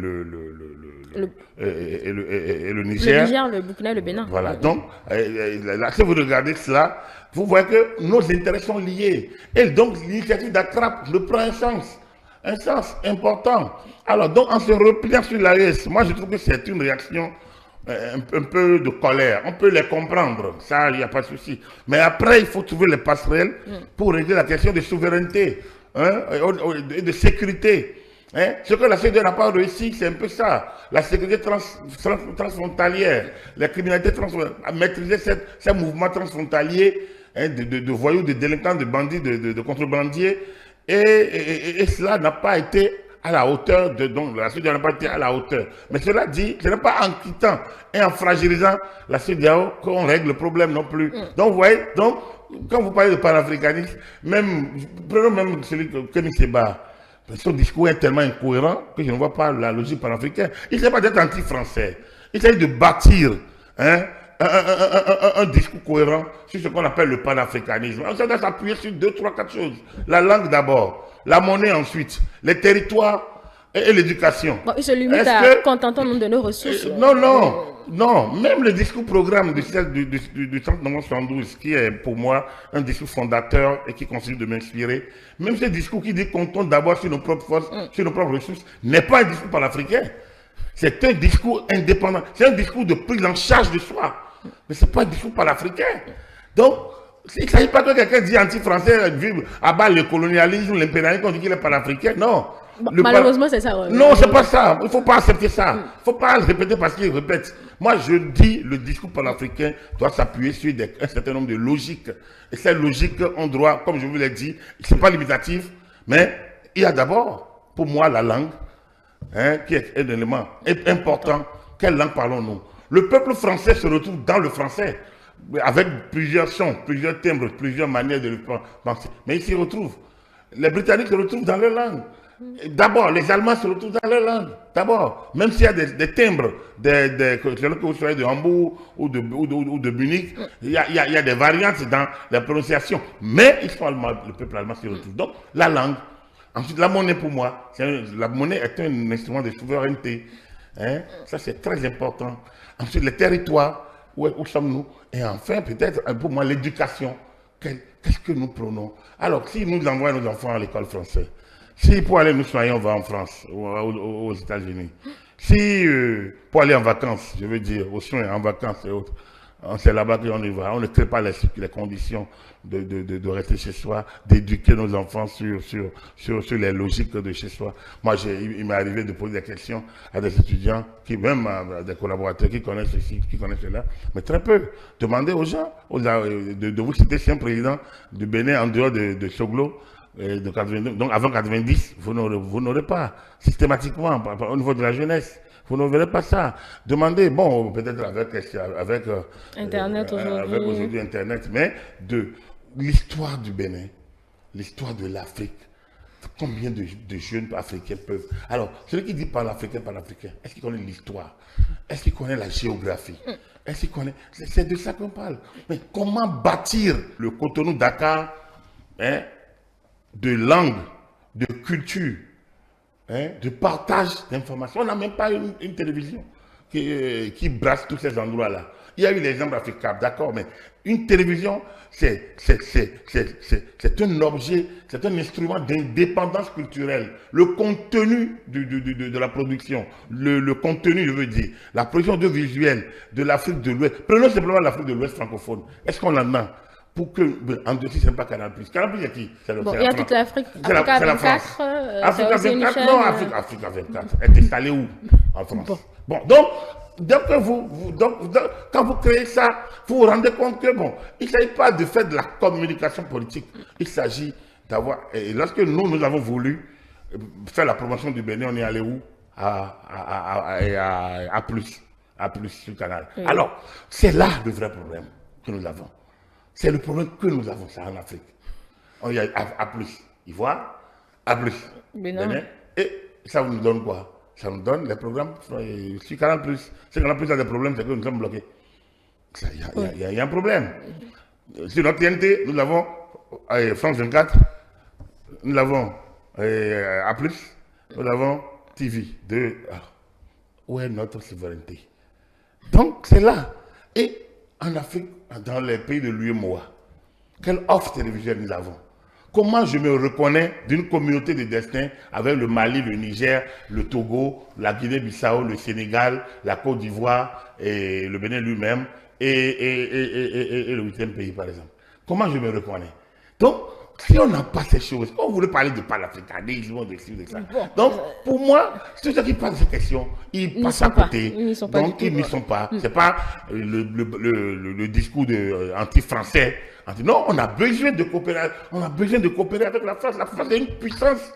Niger. Le Niger, le Burkina et le Bénin. Voilà, donc, là, si vous regardez cela, vous voyez que nos intérêts sont liés. Et donc, l'initiative d'attrape ne prend un sens important. Alors, donc, en se repliant sur l'AES, moi je trouve que c'est une réaction un peu de colère. On peut les comprendre, ça, il n'y a pas de souci. Mais après, il faut trouver les passerelles pour régler la question de souveraineté, et de sécurité. Ce que la CEDEAO n'a pas réussi, c'est un peu ça. La sécurité transfrontalière, la criminalité transfrontalière, à maîtriser ces mouvements transfrontaliers de voyous, de délinquants, de bandits, de contrebandiers. Et cela n'a pas été à la hauteur donc la CEDEAO n'a pas été à la hauteur. Mais cela dit, ce n'est pas en quittant et en fragilisant la CEDEAO qu'on règle le problème non plus. Donc, vous voyez, donc, quand vous parlez de panafricanisme, prenons même celui de Kémy Séba, son discours est tellement incohérent que je ne vois pas la logique panafricaine. Il ne s'agit pas d'être anti-français. Il s'agit de bâtir un discours cohérent sur ce qu'on appelle le panafricanisme. On doit s'appuyer sur 2, 3, 4 choses. La langue d'abord, la monnaie ensuite, les territoires et l'éducation. Bon, il se limite à contenter le nombre de nos ressources. Non, même le discours programme du centre 1972, qui est pour moi un discours fondateur et qui continue de m'inspirer, même ce discours qui dit qu'on compte d'abord sur nos propres forces, sur nos propres ressources, n'est pas un discours panafricain. C'est un discours indépendant. C'est un discours de prise en charge de soi. Mais ce n'est pas un discours panafricain. Donc, il ne s'agit pas que quelqu'un dit anti-français, abat le colonialisme, l'impérialisme, on dit qu'il est panafricain. Non. Malheureusement, c'est ça. Non, c'est pas ça. Il ne faut pas accepter ça. Il ne faut pas le répéter parce qu'il répète. Moi, je dis le discours panafricain doit s'appuyer sur un certain nombre de logiques. Et ces logiques ont droit, comme je vous l'ai dit, ce n'est pas limitatif, mais il y a d'abord, pour moi, la langue, qui est un élément important. Quelle langue parlons-nous? Le peuple français se retrouve dans le français, avec plusieurs sons, plusieurs timbres, plusieurs manières de le penser. Mais il s'y retrouve. Les Britanniques se retrouvent dans leur langue. D'abord, les Allemands se retrouvent dans leur langue. D'abord, même s'il y a des timbres, que vous soyez de Hambourg ou de Munich, il y a des variantes dans la prononciation. Mais ils sont allemands, le peuple allemand se retrouve. Donc, la langue. Ensuite, la monnaie pour moi, la monnaie est un instrument de souveraineté. Hein? Ça, c'est très important. Ensuite, les territoires, où sommes-nous? Et enfin, peut-être, pour moi, l'éducation. Qu'est-ce que nous prenons? Alors, si nous envoyons nos enfants à l'école française, si pour aller nous soigner, on va en France ou aux États-Unis, si pour aller en vacances, je veux dire, aux soins, en vacances et autres, c'est là-bas qu'on y va. On ne crée pas les conditions de rester chez soi, d'éduquer nos enfants sur les logiques de chez soi. Moi, il m'est arrivé de poser des questions à des étudiants, même à des collaborateurs qui connaissent ceci, qui connaissent cela, mais très peu. Demandez aux gens de vous citer si un président du Bénin en dehors de Soglo, de 82, donc avant 90, vous n'aurez pas, systématiquement, au niveau de la jeunesse. Vous ne verrez pas ça. Demandez, bon, peut-être avec Internet aujourd'hui. Avec aujourd'hui Internet, mais de l'histoire du Bénin, l'histoire de l'Afrique. Combien de jeunes africains peuvent... Alors, celui qui dit panafricain, est-ce qu'il connaît l'histoire? Est-ce qu'il connaît la géographie? Est-ce qu'il connaît... C'est de ça qu'on parle. Mais comment bâtir le Cotonou-Dakar, hein, de langue, de culture, hein, de partage d'informations? On n'a même pas une télévision qui brasse tous ces endroits-là. Il y a eu l'exemple Africa, d'accord, mais une télévision, c'est un objet, c'est un instrument d'indépendance culturelle. Le contenu de la production, le contenu, je veux dire, la production audiovisuelle de l'Afrique de l'Ouest. Prenons simplement l'Afrique de l'Ouest francophone. Est-ce qu'on en a? Pour que, en dessous, ce n'est pas Canal+. Canal+, c'est qui? Bon, il y a toute l'Afrique. Africa 24. Africa 24, non, Africa 24. Elle est installée où? En France. Bon, donc quand vous créez ça, vous vous rendez compte que, bon, il ne s'agit pas de faire de la communication politique. Il s'agit d'avoir... Et lorsque nous avons voulu faire la promotion du Bénin, on est allé où? À plus sur le canal. Oui. Alors, c'est là le vrai problème que nous avons. C'est le problème que nous avons, ça, en Afrique. On y a A+, Ivoire, A+, Bénin, et ça nous donne quoi? Ça nous donne les programmes sur Canal+. Si Canal+ a des problèmes, c'est que nous sommes bloqués. Il y a un problème. Sur notre TNT, nous avons France 24, nous avons A+, nous avons TV. Où est notre souveraineté? Donc, c'est là. Et en Afrique, dans les pays de l'UEMOA, quelle offre télévisuelle nous avons? Comment je me reconnais d'une communauté de destin avec le Mali, le Niger, le Togo, la Guinée-Bissau, le Sénégal, la Côte d'Ivoire et le Bénin lui-même et le 8e pays, par exemple? Comment je me reconnais? Donc, si on n'a pas ces choses, on voulait parler de panafricanisme, de ça. Bon, donc, pour moi, tous ceux qui parlent de ces questions, ils passent à côté. Ils n'y sont pas. Donc, ils n'y sont pas. Ce n'est pas le discours anti-français. Non, on a besoin de coopérer. On a besoin de coopérer avec la France. La France est une puissance.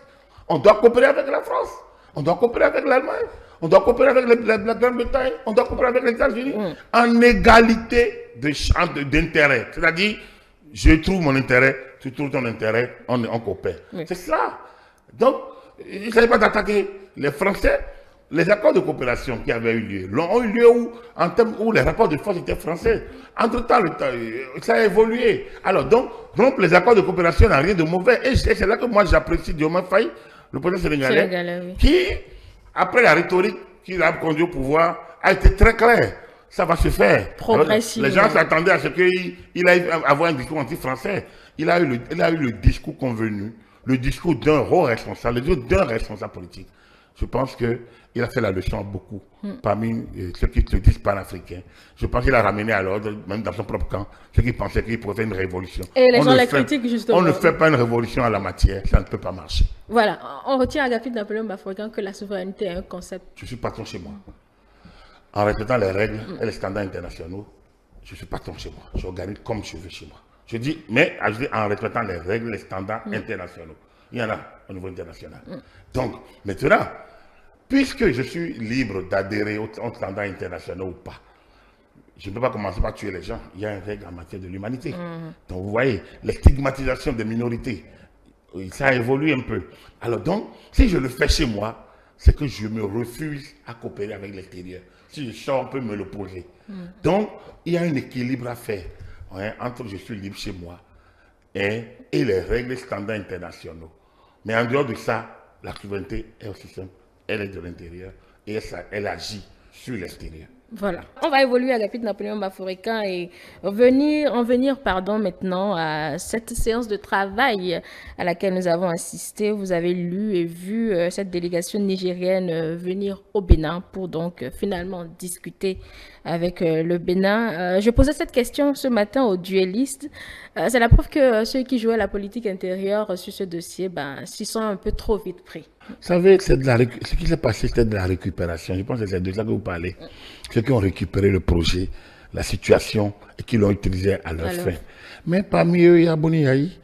On doit coopérer avec la France. On doit coopérer avec l'Allemagne. On doit coopérer avec la Grande-Bretagne. On doit coopérer avec les États-Unis. En égalité d'intérêt. C'est-à-dire, je trouve mon intérêt, tu trouves ton intérêt, on coopère. Oui. C'est ça. Donc, il ne s'agit pas d'attaquer les Français. Les accords de coopération qui avaient eu lieu, ont eu lieu où les rapports de force étaient français. Entre-temps, ça a évolué. Alors, donc, rompre les accords de coopération n'a rien de mauvais. Et c'est là que moi, j'apprécie Diomaye Faye, le président sénégalais, oui, qui, après la rhétorique qu'il a conduit au pouvoir, a été très clair. Ça va se faire. Progressivement. Les gens s'attendaient à ce qu'il aille avoir un discours anti-français. Il a eu le discours convenu, le discours d'un haut responsable, le discours d'un responsable politique. Je pense qu'il a fait la leçon à beaucoup, parmi ceux qui se disent panafricains. Je pense qu'il a ramené à l'ordre, même dans son propre camp, ceux qui pensaient qu'il pouvait faire une révolution. Et les gens les critiquent justement. On ne fait pas une révolution à la matière, ça ne peut pas marcher. Voilà, on retient à Agapit Napoléon Bafouagan que la souveraineté est un concept. Je suis patron chez moi. En respectant les règles et les standards internationaux, je suis patron chez moi. J'organise comme je veux chez moi. Je dis, mais en respectant les règles, les standards internationaux. Il y en a au niveau international. Donc, maintenant, puisque je suis libre d'adhérer aux standards internationaux ou pas, je ne peux pas commencer par tuer les gens. Il y a une règle en matière de l'humanité. Donc, vous voyez, les stigmatisations des minorités, Oui, ça évolue un peu. Alors donc, si je le fais chez moi, c'est que je me refuse à coopérer avec l'extérieur. Si je sors, on peut me l'opposer. Donc, il y a un équilibre à faire, hein, entre je suis libre chez moi et les règles standards internationaux. Mais en dehors de ça, la souveraineté est aussi simple. Elle est de l'intérieur et elle agit sur l'extérieur. Voilà. On va évoluer à Agapit Napoléon Bafouréquin et en venir maintenant à cette séance de travail à laquelle nous avons assisté. Vous avez lu et vu cette délégation nigérienne venir au Bénin pour donc finalement discuter avec le Bénin. Je posais cette question ce matin aux duellistes. C'est la preuve que ceux qui jouaient la politique intérieure sur ce dossier, s'y sont un peu trop vite pris. Vous savez, ce qui s'est passé, c'était de la récupération. Je pense que c'est de ça que vous parlez. Ceux qui ont récupéré le projet, la situation, et qui l'ont utilisé à leur fin. Mais parmi eux, il y a Boni Yahi,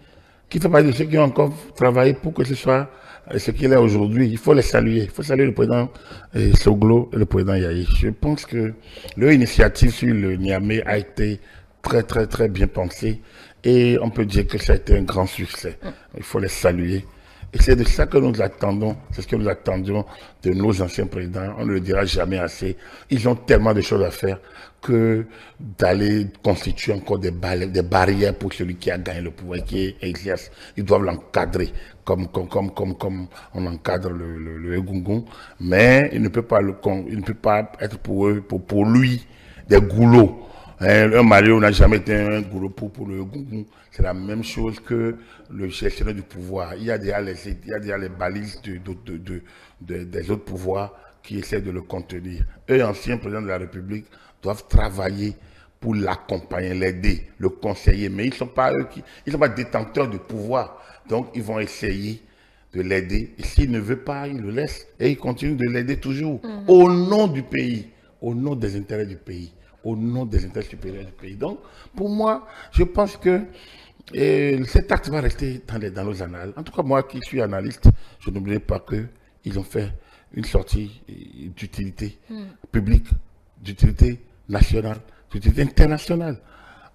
qui fait partie de ceux qui ont encore travaillé pour que ce soit ce qu'il est aujourd'hui. Il faut les saluer. Il faut saluer le président Soglo et le président Yahi. Je pense que leur initiative sur le Niamey a été très, très, très bien pensée. Et on peut dire que ça a été un grand succès. Il faut les saluer. Et c'est de ça que nous attendons, c'est ce que nous attendions de nos anciens présidents. On ne le dira jamais assez. Ils ont tellement de choses à faire que d'aller constituer encore des barrières pour celui qui a gagné le pouvoir, qui exerce. Ils doivent l'encadrer comme on encadre le Egungun. Mais il ne peut pas être pour eux, pour lui, des goulots. Un Mario n'a jamais été un gourou pour le Gungun. C'est la même chose que le gestionnaire du pouvoir. Il y a déjà les balises des autres pouvoirs qui essaient de le contenir. Eux, anciens présidents de la République, doivent travailler pour l'accompagner, l'aider, le conseiller. Mais ils ne sont pas détenteurs de pouvoir. Donc, ils vont essayer de l'aider. Et s'il ne veut pas, il le laisse. Et ils continuent de l'aider toujours. Au nom du pays, au nom des intérêts du pays, au nom des intérêts supérieurs du pays. Donc, pour moi, je pense que cet acte va rester dans nos annales. En tout cas, moi qui suis analyste, je n'oublierai pas qu'ils ont fait une sortie d'utilité publique, d'utilité nationale, d'utilité internationale,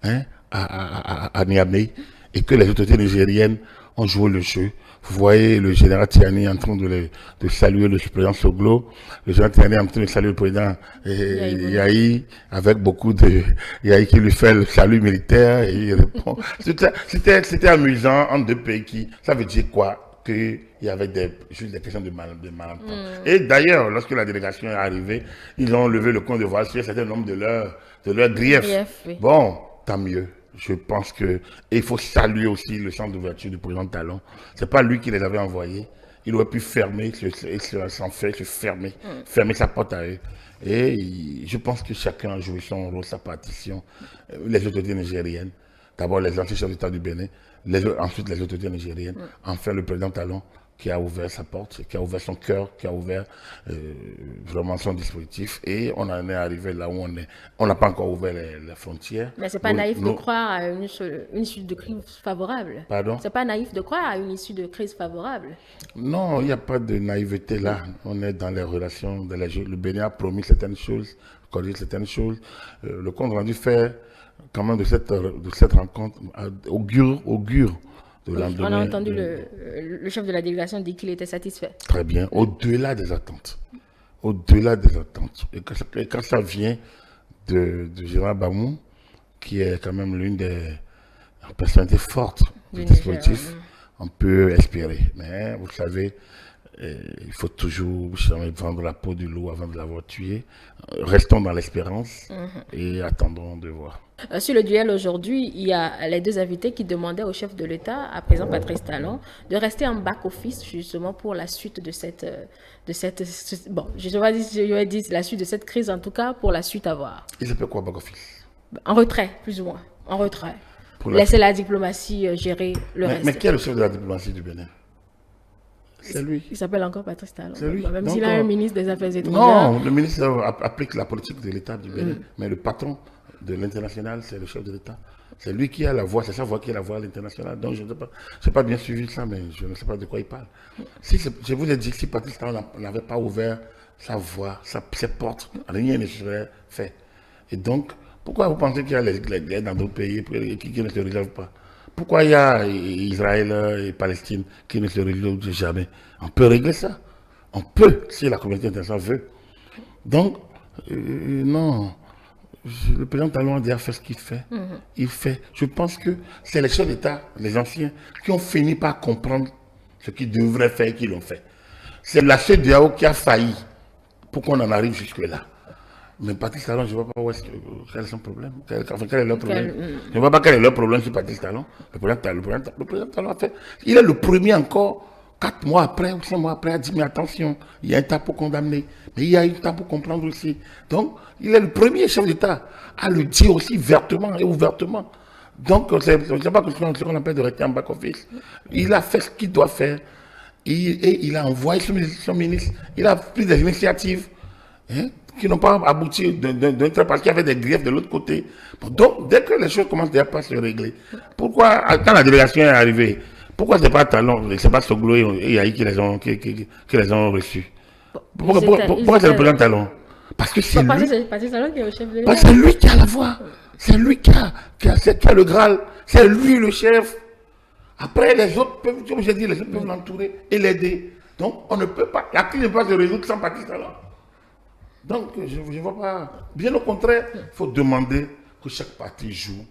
hein, à Niamey, et que les autorités nigériennes ont joué le jeu. Vous voyez le général Tiani en train de saluer le président Soglo, le général Tiani en train de saluer le président Yahi, avec beaucoup de Yahi qui lui fait le salut militaire et il répond. C'était amusant entre deux pays ça veut dire quoi? Qu'il y avait juste des questions de malentendus. Et d'ailleurs, lorsque la délégation est arrivée, ils ont levé le compte de voix sur un certain nombre de leurs griefs. Oui. Bon, tant mieux. Je pense il faut saluer aussi le centre d'ouverture du président Talon. C'est pas lui qui les avait envoyés. Il aurait pu fermer, fermer sa porte à eux. Et je pense que chacun a joué son rôle, sa partition. Les autorités nigériennes, d'abord les anciens chefs d'État du Bénin, ensuite les autorités nigériennes, enfin le président Talon, qui a ouvert sa porte, qui a ouvert son cœur, qui a ouvert vraiment son dispositif. Et on en est arrivé là où on est. On n'a pas encore ouvert les frontières. Mais ce n'est pas naïf de croire à une issue de crise favorable. Pardon? Ce n'est pas naïf de croire à une issue de crise favorable. Non, il n'y a pas de naïveté là. On est dans les relations. Le Bénin a promis certaines choses, corrigé certaines choses. Le compte rendu fait quand même de cette rencontre augure on a entendu le chef de la délégation dire qu'il était satisfait. Très bien, au-delà des attentes. Au-delà des attentes. Et quand ça vient de Gérard Bamou, qui est quand même l'une des personnalités fortes du dispositif, on peut espérer. Mais vous savez, il faut toujours vendre la peau du loup avant de l'avoir tué. Restons dans l'espérance et attendons de voir. Sur le duel aujourd'hui, il y a les deux invités qui demandaient au chef de l'État, à présent Patrice Talon, de rester en back-office justement pour la suite de cette bon, je vais dire la suite de cette crise, en tout cas pour la suite à voir. Il s'appelle quoi back-office? En retrait, plus ou moins. En retrait. Laisser la diplomatie gérer le reste. Mais qui est le chef de la diplomatie du Bénin? C'est lui. Il s'appelle encore Patrice Talon. C'est lui. Même s'il a un ministre des Affaires étrangères. Non, le ministre applique la politique de l'État du Bénin. Mais le patron de l'international, c'est le chef de l'État. C'est lui qui a la voix, c'est sa voix qui a la voix à l'international. Donc je n'ai pas bien suivi ça, mais je ne sais pas de quoi il parle. Je vous ai dit que si Patrice Talon n'avait pas ouvert sa voix, ses portes, rien ne serait fait. Et donc, pourquoi vous pensez qu'il y a les guerres dans d'autres pays qui ne se résolvent pas? Pourquoi il y a Israël et Palestine qui ne se résolvent jamais? On peut régler ça. On peut, si la communauté internationale veut. Donc, non. Le président Talon a déjà fait ce qu'il fait. Il fait. Je pense que c'est les chefs d'État, les anciens, qui ont fini par comprendre ce qu'ils devraient faire et qui l'ont fait. C'est la CEDEAO qui a failli pour qu'on en arrive jusque-là. Mais Patrice Talon, je ne vois pas quel est son problème. Quel est leur problème. Je ne vois pas quel est leur problème sur Patrice Talon. Le président Talon a fait. Il est le premier encore, 4 mois après ou 5 mois après, a dit mais attention, il y a un tas pour condamner. Mais il y a un tas pour comprendre aussi. Donc, il est le premier chef d'État à le dire aussi vertement et ouvertement. Donc, je ne sais pas ce qu'on appelle de rester en back-office. Il a fait ce qu'il doit faire. Et il a envoyé son ministre. Il a pris des initiatives. Qui n'ont pas abouti d'un trait parce qu'il y avait des griefs de l'autre côté. Donc, dès que les choses commencent déjà à se régler, pourquoi, quand la délégation est arrivée, pourquoi ce n'est pas Talon, c'est pas Soglo et Yahi qui les ont reçus? Pourquoi c'est le président Talon? Parce que c'est lui. Parce que c'est lui qui a la voix. C'est lui qui a le Graal. C'est lui le chef. Après, les autres peuvent, comme j'ai dit, les autres peuvent l'entourer et l'aider. Donc, on ne peut pas. La crise ne peut pas se résoudre sans Patrice Talon. Donc, je ne vois pas. Bien au contraire, il faut demander que chaque parti joue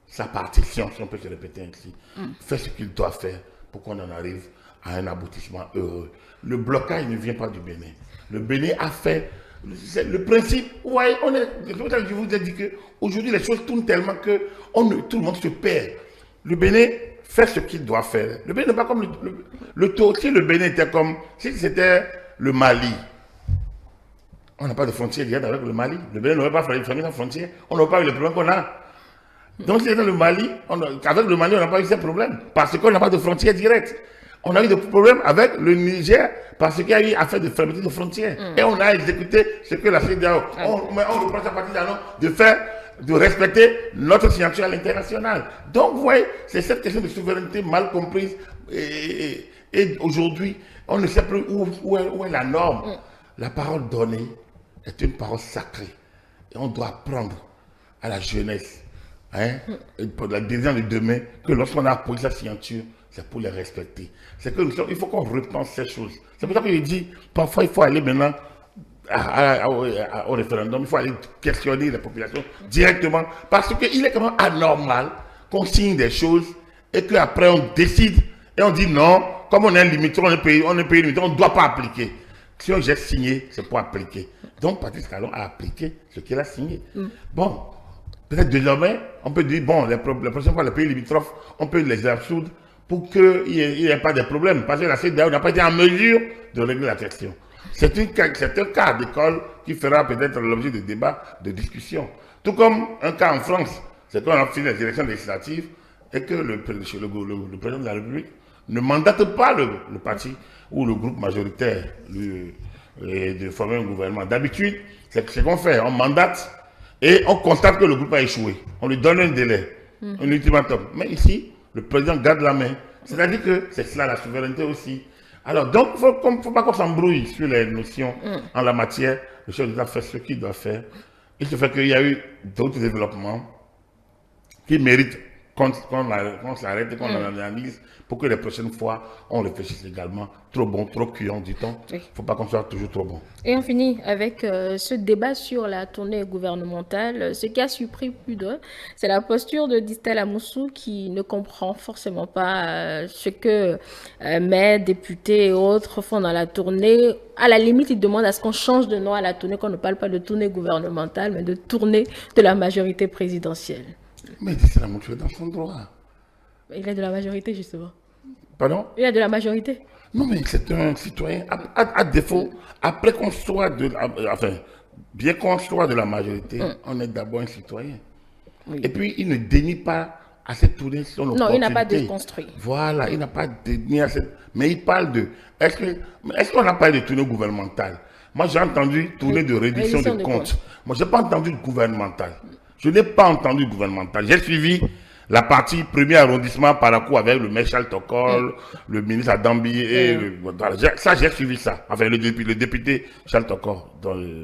sa partition, si on peut se répéter ainsi. Fait ce qu'il doit faire pour qu'on en arrive à un aboutissement heureux. Le blocage ne vient pas du Bénin. Le Bénin a fait. Le principe, ouais, je vous ai dit qu'aujourd'hui, les choses tournent tellement que tout le monde se perd. Le Bénin fait ce qu'il doit faire. Le Bénin n'est pas comme le taux. Si le Bénin était comme. Si c'était le Mali. On n'a pas de frontière directe avec le Mali. Le Bénin n'aurait pas fermé la frontière. On n'aurait pas eu les problèmes qu'on a. Donc, si c'était le Mali, avec le Mali, on n'a pas eu ces problèmes. Parce qu'on n'a pas de frontière directe. On a eu des problèmes avec le Niger parce qu'il y a eu affaire de fermeture de frontières. Et on a exécuté ce que la CEDEAO. On reproche à partir de respecter notre signature à l'international. Donc, vous voyez, c'est cette question de souveraineté mal comprise. Et aujourd'hui, on ne sait plus où est la norme. La parole donnée est une parole sacrée. Et on doit apprendre à la jeunesse, et pour la décision de demain, que lorsqu'on a posé sa signature, c'est pour les respecter. C'est que il faut qu'on repense ces choses. C'est pour ça que je dis, parfois il faut aller maintenant au référendum, il faut aller questionner les populations directement, parce qu'il est quand même anormal qu'on signe des choses et qu'après on décide et on dit non, comme on est limité, on est pays limité, on ne doit pas appliquer. Si j'ai signé, c'est pour appliquer. Donc, Patrice Talon a appliqué ce qu'il a signé. Bon, peut-être désormais, on peut dire, bon, les prochaines fois, les pays limitrophes, on peut les absoudre pour qu'il n'y ait pas de problème. Parce que la CEDEAO n'a pas été en mesure de régler la question. C'est un cas d'école qui fera peut-être l'objet de débats, de discussions. Tout comme un cas en France, c'est qu'on a fini les élections législatives et que le président de la République ne mandate pas le parti ou le groupe majoritaire de former un gouvernement. D'habitude, c'est ce qu'on fait, on mandate et on constate que le groupe a échoué. On lui donne un délai, un ultimatum. Mais ici, le président garde la main. C'est-à-dire que c'est cela la souveraineté aussi. Alors, donc, il ne faut pas qu'on s'embrouille sur les notions en la matière. Le chef d'État fait ce qu'il doit faire. Il se fait qu'il y a eu d'autres développements qui méritent qu'on s'arrête et qu'on analyse pour que les prochaines fois, on réfléchisse également. Trop bon, trop cuillant, dit-on. Il ne faut pas qu'on soit toujours trop bon. Et on finit avec ce débat sur la tournée gouvernementale. Ce qui a surpris plus d'un, c'est la posture de Distel Amoussou qui ne comprend forcément pas ce que maires, députés et autres font dans la tournée. À la limite, il demande à ce qu'on change de nom à la tournée, qu'on ne parle pas de tournée gouvernementale, mais de tournée de la majorité présidentielle. Mais Distel Amoussou est dans son droit. Il est de la majorité, justement. Pardon? Il est de la majorité. Non, mais c'est un citoyen. À défaut, après qu'on soit bien qu'on soit de la majorité, on est d'abord un citoyen. Oui. Et puis, il ne dénie pas à cette tournée son opportunité. Non, il n'a pas déconstruit. Voilà, il n'a pas dénié à cette... Mais il parle de... Est-ce qu'on n'a pas de tournée gouvernementale? Moi, j'ai entendu tournée de réduction de comptes. Moi, je n'ai pas entendu gouvernementale. Je n'ai pas entendu gouvernemental. J'ai suivi La partie premier arrondissement par la cour avec le maire Charles Tokol, le ministre Adambi et ça j'ai suivi ça. Enfin le député Charles Tokol,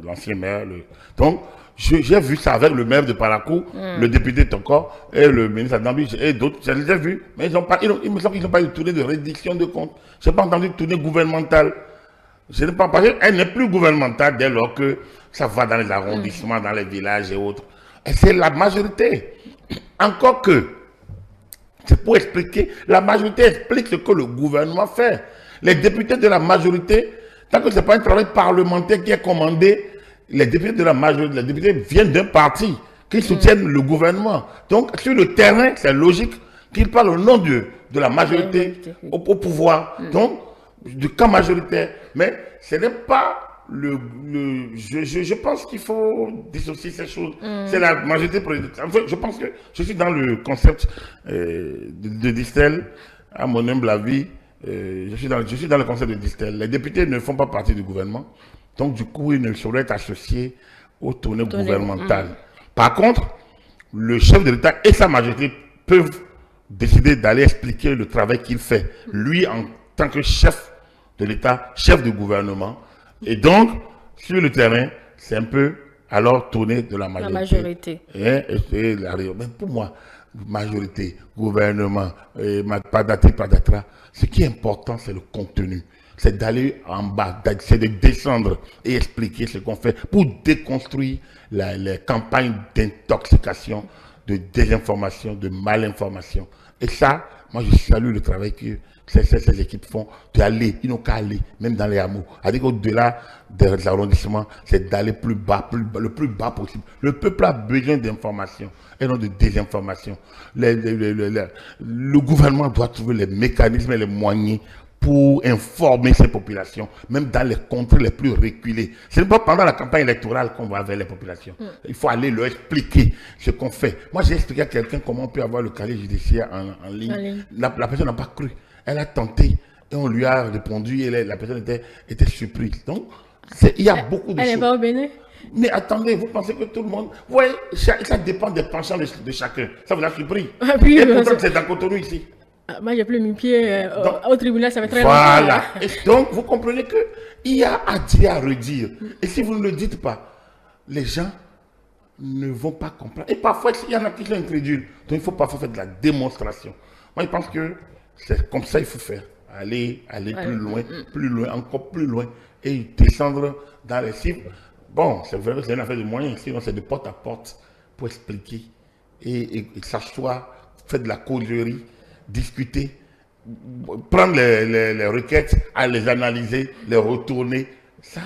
l'ancien maire. Donc j'ai vu ça avec le maire de Parakou, le député Tokol et le ministre Adambi et d'autres. Je les ai vus, mais il me semble qu'ils n'ont pas eu de tournée de reddition de comptes. Je n'ai pas entendu de tournée gouvernementale. Je n'ai pas parlé, elle n'est plus gouvernementale dès lors que ça va dans les arrondissements, dans les villages et autres. Et c'est la majorité. Encore que, c'est pour expliquer, la majorité explique ce que le gouvernement fait. Les députés de la majorité, tant que ce n'est pas un travail parlementaire qui est commandé, les députés de la majorité, les députés viennent d'un parti qui soutiennent le gouvernement. Donc, sur le terrain, c'est logique qu'ils parlent au nom de la majorité au pouvoir. Donc, du camp majoritaire. Mais ce n'est pas je pense qu'il faut dissocier ces choses. C'est la majorité présidentielle. En fait, je pense que je suis dans le concept de Distel, à mon humble avis. Je suis dans le concept de Distel. Les députés ne font pas partie du gouvernement. Donc, du coup, ils ne sauraient être associés aux tournées gouvernementales. Par contre, le chef de l'État et sa majorité peuvent décider d'aller expliquer le travail qu'il fait. Lui, en tant que chef de l'État, chef de gouvernement. Et donc, sur le terrain, c'est un peu alors tourner de la majorité. Mais pour moi, majorité, gouvernement, padatra, ce qui est important, c'est le contenu. C'est d'aller en bas, c'est de descendre et expliquer ce qu'on fait pour déconstruire les campagnes d'intoxication, de désinformation, de malinformation. Et ça, moi, je salue le travail que ces équipes font, d'aller, ils n'ont qu'à aller, même dans les hameaux. C'est-à-dire qu'au-delà des arrondissements, c'est d'aller plus bas, le plus bas possible. Le peuple a besoin d'informations et non de désinformation. Le gouvernement doit trouver les mécanismes et les moyens pour informer ces populations, même dans les contrées les plus reculées. Ce n'est pas pendant la campagne électorale qu'on va vers les populations. Il faut aller leur expliquer ce qu'on fait. Moi, j'ai expliqué à quelqu'un comment on peut avoir le casier judiciaire en ligne. La personne n'a pas cru. Elle a tenté et on lui a répondu et la personne était surprise. Donc, il y a beaucoup de choses. Elle n'est pas au Bénin? Mais attendez, vous pensez que tout le monde... Vous voyez, ça dépend des penchants de chacun. Ça vous a surpris. Et pourtant, c'est dans Cotonou ici. Moi, j'ai plus mis pied au tribunal, ça fait très longtemps. Voilà. Et donc, vous comprenez qu'il y a à dire, à redire. Et si vous ne le dites pas, les gens ne vont pas comprendre. Et parfois, il y en a qui sont incrédules. Donc, il faut parfois faire de la démonstration. Moi, je pense que c'est comme ça qu'il faut faire. Aller plus loin, encore plus loin. Et descendre dans les cibles. Bon, c'est vrai que c'est une affaire de moyens. Sinon, c'est de porte à porte pour expliquer. Et s'asseoir, faire de la causerie, discuter, prendre les requêtes, à les analyser, les retourner. Ça,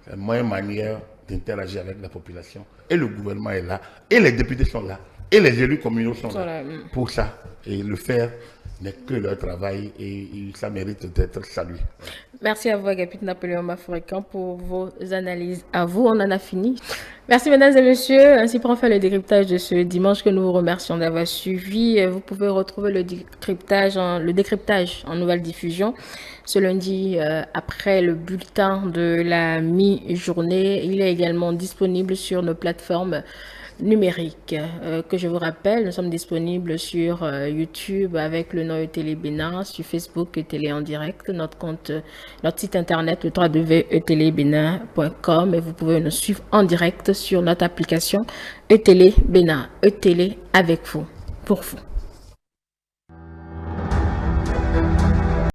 c'est une meilleure manière d'interagir avec la population. Et le gouvernement est là, et les députés sont là, et les élus communaux sont là pour ça. Et le faire n'est que leur travail et ça mérite d'être salué. Merci à vous, Agapit Napoléon Mafourekan, pour vos analyses. À vous, on en a fini. Merci, mesdames et messieurs. Ainsi prend fin le décryptage de ce dimanche que nous vous remercions d'avoir suivi. Vous pouvez retrouver le décryptage en nouvelle diffusion ce lundi après le bulletin de la mi-journée. Il est également disponible sur nos plateformes numérique que je vous rappelle, nous sommes disponibles sur YouTube avec le nom ETélé Bénin, sur Facebook ETélé en direct, notre site internet le www.etelébénin.com et vous pouvez nous suivre en direct sur notre application ETélé Bénin, ETélé avec vous, pour vous.